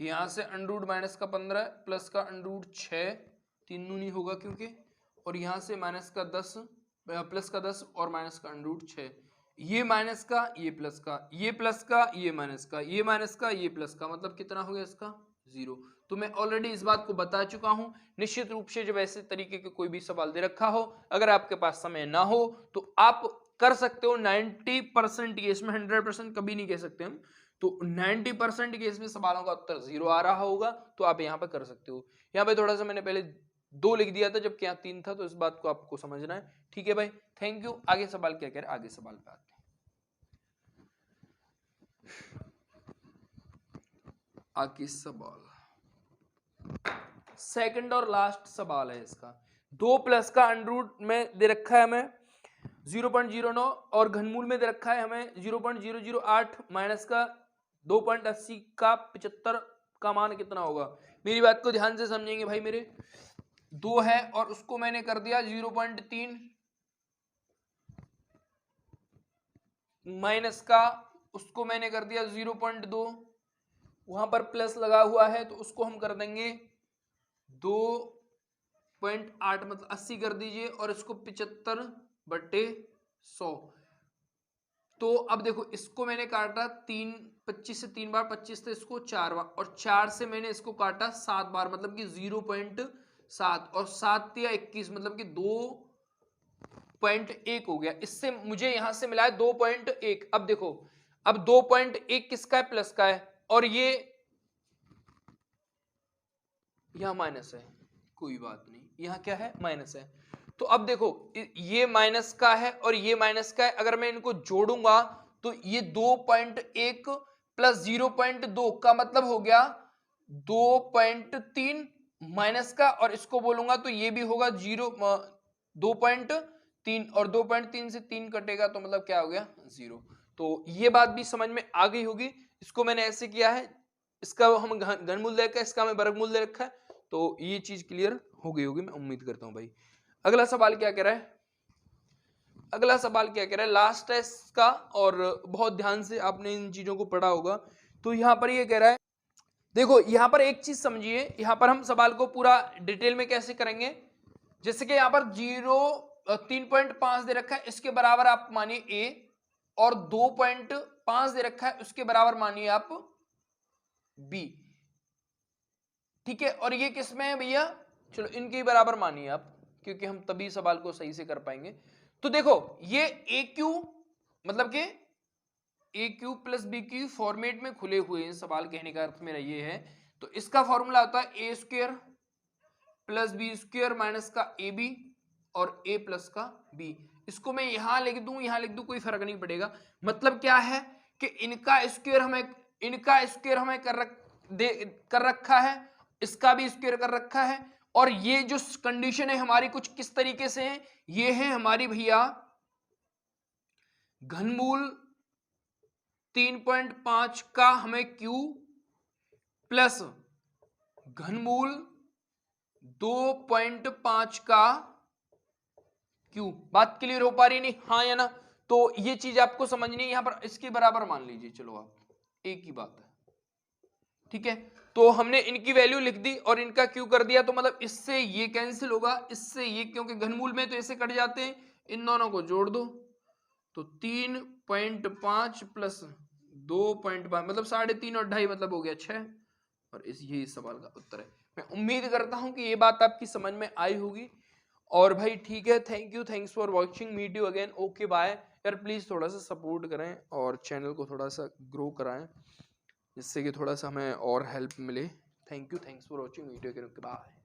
यहाँ से अंडर रूट माइनस का 15 प्लस का अंडर रूट 6, 3 दूनी होगा क्योंकि, और यहाँ से माइनस का 10 प्लस का 10 और माइनस का अंडर रूट 6, ये माइनस का ये प्लस का, ये प्लस का ये माइनस का, ये माइनस का ये प्लस का, मतलब कितना हो गया इसका 0। तो मैं ऑलरेडी इस बात को बता चुका हूं। निश्चित रूप से जब ऐसे तरीके के कोई भी सवाल दे रखा हो, अगर आपके पास समय ना हो तो आप कर सकते हो 90% केस में, 100% कभी नहीं कह सकते हम, तो 90% केस में सवालों का उत्तर 0 आ रहा होगा, तो आप यहाँ पे कर सकते हो। यहाँ पे थोड़ा सा मैंने पहले 2 लिख दिया था जबकि यहाँ 3 था, तो इस बात को आपको समझना है। ठीक है भाई, थैंक यू। आगे सवाल क्या कह रहे हैं, आगे सवाल पे आते हैं। आगे सवाल सेकंड और लास्ट सवाल है इसका। 2 प्लस का अंडररूट में दे रखा है हमें 0.09 और घनमूल में दे रखा है हमें 0.008 माइनस का 2.80 का 75 का मान कितना होगा। मेरी बात को ध्यान से समझेंगे भाई मेरे। 2 है और उसको मैंने कर दिया 0.3 माइनस का उसको मैंने कर दिया 0.2, वहां पर प्लस लगा हुआ है तो उसको हम कर देंगे 2.8 मतलब 80 कर दीजिए और इसको 75/100। तो अब देखो इसको मैंने काटा 25 से 3 बार, 25 से इसको 4 बार और 4 से मैंने इसको काटा 7 बार मतलब कि 0.7 और 7 या 21 मतलब कि 2.1 हो गया। इससे मुझे यहां से मिला है 2.1। अब देखो अब 2.1 किसका है, प्लस का है, और ये यहां माइनस है, कोई बात नहीं, यहां क्या है, माइनस है। तो अब देखो ये माइनस का है और ये माइनस का है, अगर मैं इनको जोड़ूंगा तो ये 2.1 प्लस 0.2 का मतलब हो गया 2.3 माइनस का, और इसको बोलूंगा तो ये भी होगा 2.3 और 2.3 से 3 कटेगा तो मतलब क्या हो गया, 0। तो ये बात भी समझ में आ गई होगी। इसको मैंने ऐसे किया है, इसका हम घनमूल दे रखा है, इसका हमें वर्गमूल दे रखा है, तो ये चीज क्लियर हो गई होगी मैं उम्मीद करता हूं भाई। अगला सवाल क्या कह रहा है, अगला सवाल क्या कह रहा है, लास्ट है इसका और बहुत ध्यान से आपने इन चीजों को पढ़ा होगा। तो यहां पर ये कह रहा है, देखो यहां पर एक चीज समझिए, यहां पर हम सवाल को पूरा डिटेल में कैसे करेंगे। जैसे कि यहां पर 3.5 दे रखा है, इसके बराबर आप मानिए a, और 2.5 दे रखा है उसके बराबर मानिए आप b। ठीक है, और ये किसमें है भैया, चलो इनके बराबर मानिए आप, क्योंकि हम तभी सवाल को सही से कर पाएंगे। तो देखो ये ए क्यू मतलब कि a cube plus b cube format में खुले हुए हैं, सवाल कहने का अर्थ मेरा ये है। तो इसका फॉर्मूला होता है a square plus b square minus का ए बी और ए प्लस का बी। इसको मैं यहां लिख दूं यहां लिख दूं कोई फर्क नहीं पड़ेगा। मतलब क्या है कि इनका स्क्वायर हमें कर रखा है, इसका भी स्क्वायर कर रखा है, और ये जो कंडीशन है हमारी कुछ किस तरीके से है, ये है हमारी भैया घनमूल 3.5 का हमें क्यू प्लस घनमूल 2.5 का क्यू। बात क्लियर हो पा रही नहीं, हाँ या ना। तो ये चीज आपको समझनी है, यहां पर इसके बराबर मान लीजिए, चलो आप एक ही बात है। ठीक है, तो हमने इनकी वैल्यू लिख दी और इनका क्यू कर दिया, तो मतलब इससे ये कैंसिल होगा, इससे ये, क्योंकि घनमूल में तो ऐसे कट जाते हैं, इन दोनों को जोड़ दो तो 3.5 प्लस 2.5 मतलब 3.5 और 2.5 मतलब हो गया 6, और यही सवाल का उत्तर है। मैं उम्मीद करता हूं कि ये बात आपकी समझ में आई होगी। और भाई ठीक है, thanks for watching, meet you again, okay bye. यार प्लीज थोड़ा सा सपोर्ट करें और चैनल को थोड़ा सा ग्रो कराएं, जिससे कि थोड़ा सा हमें और हेल्प मिले। Thanks for watching, meet you again, okay bye.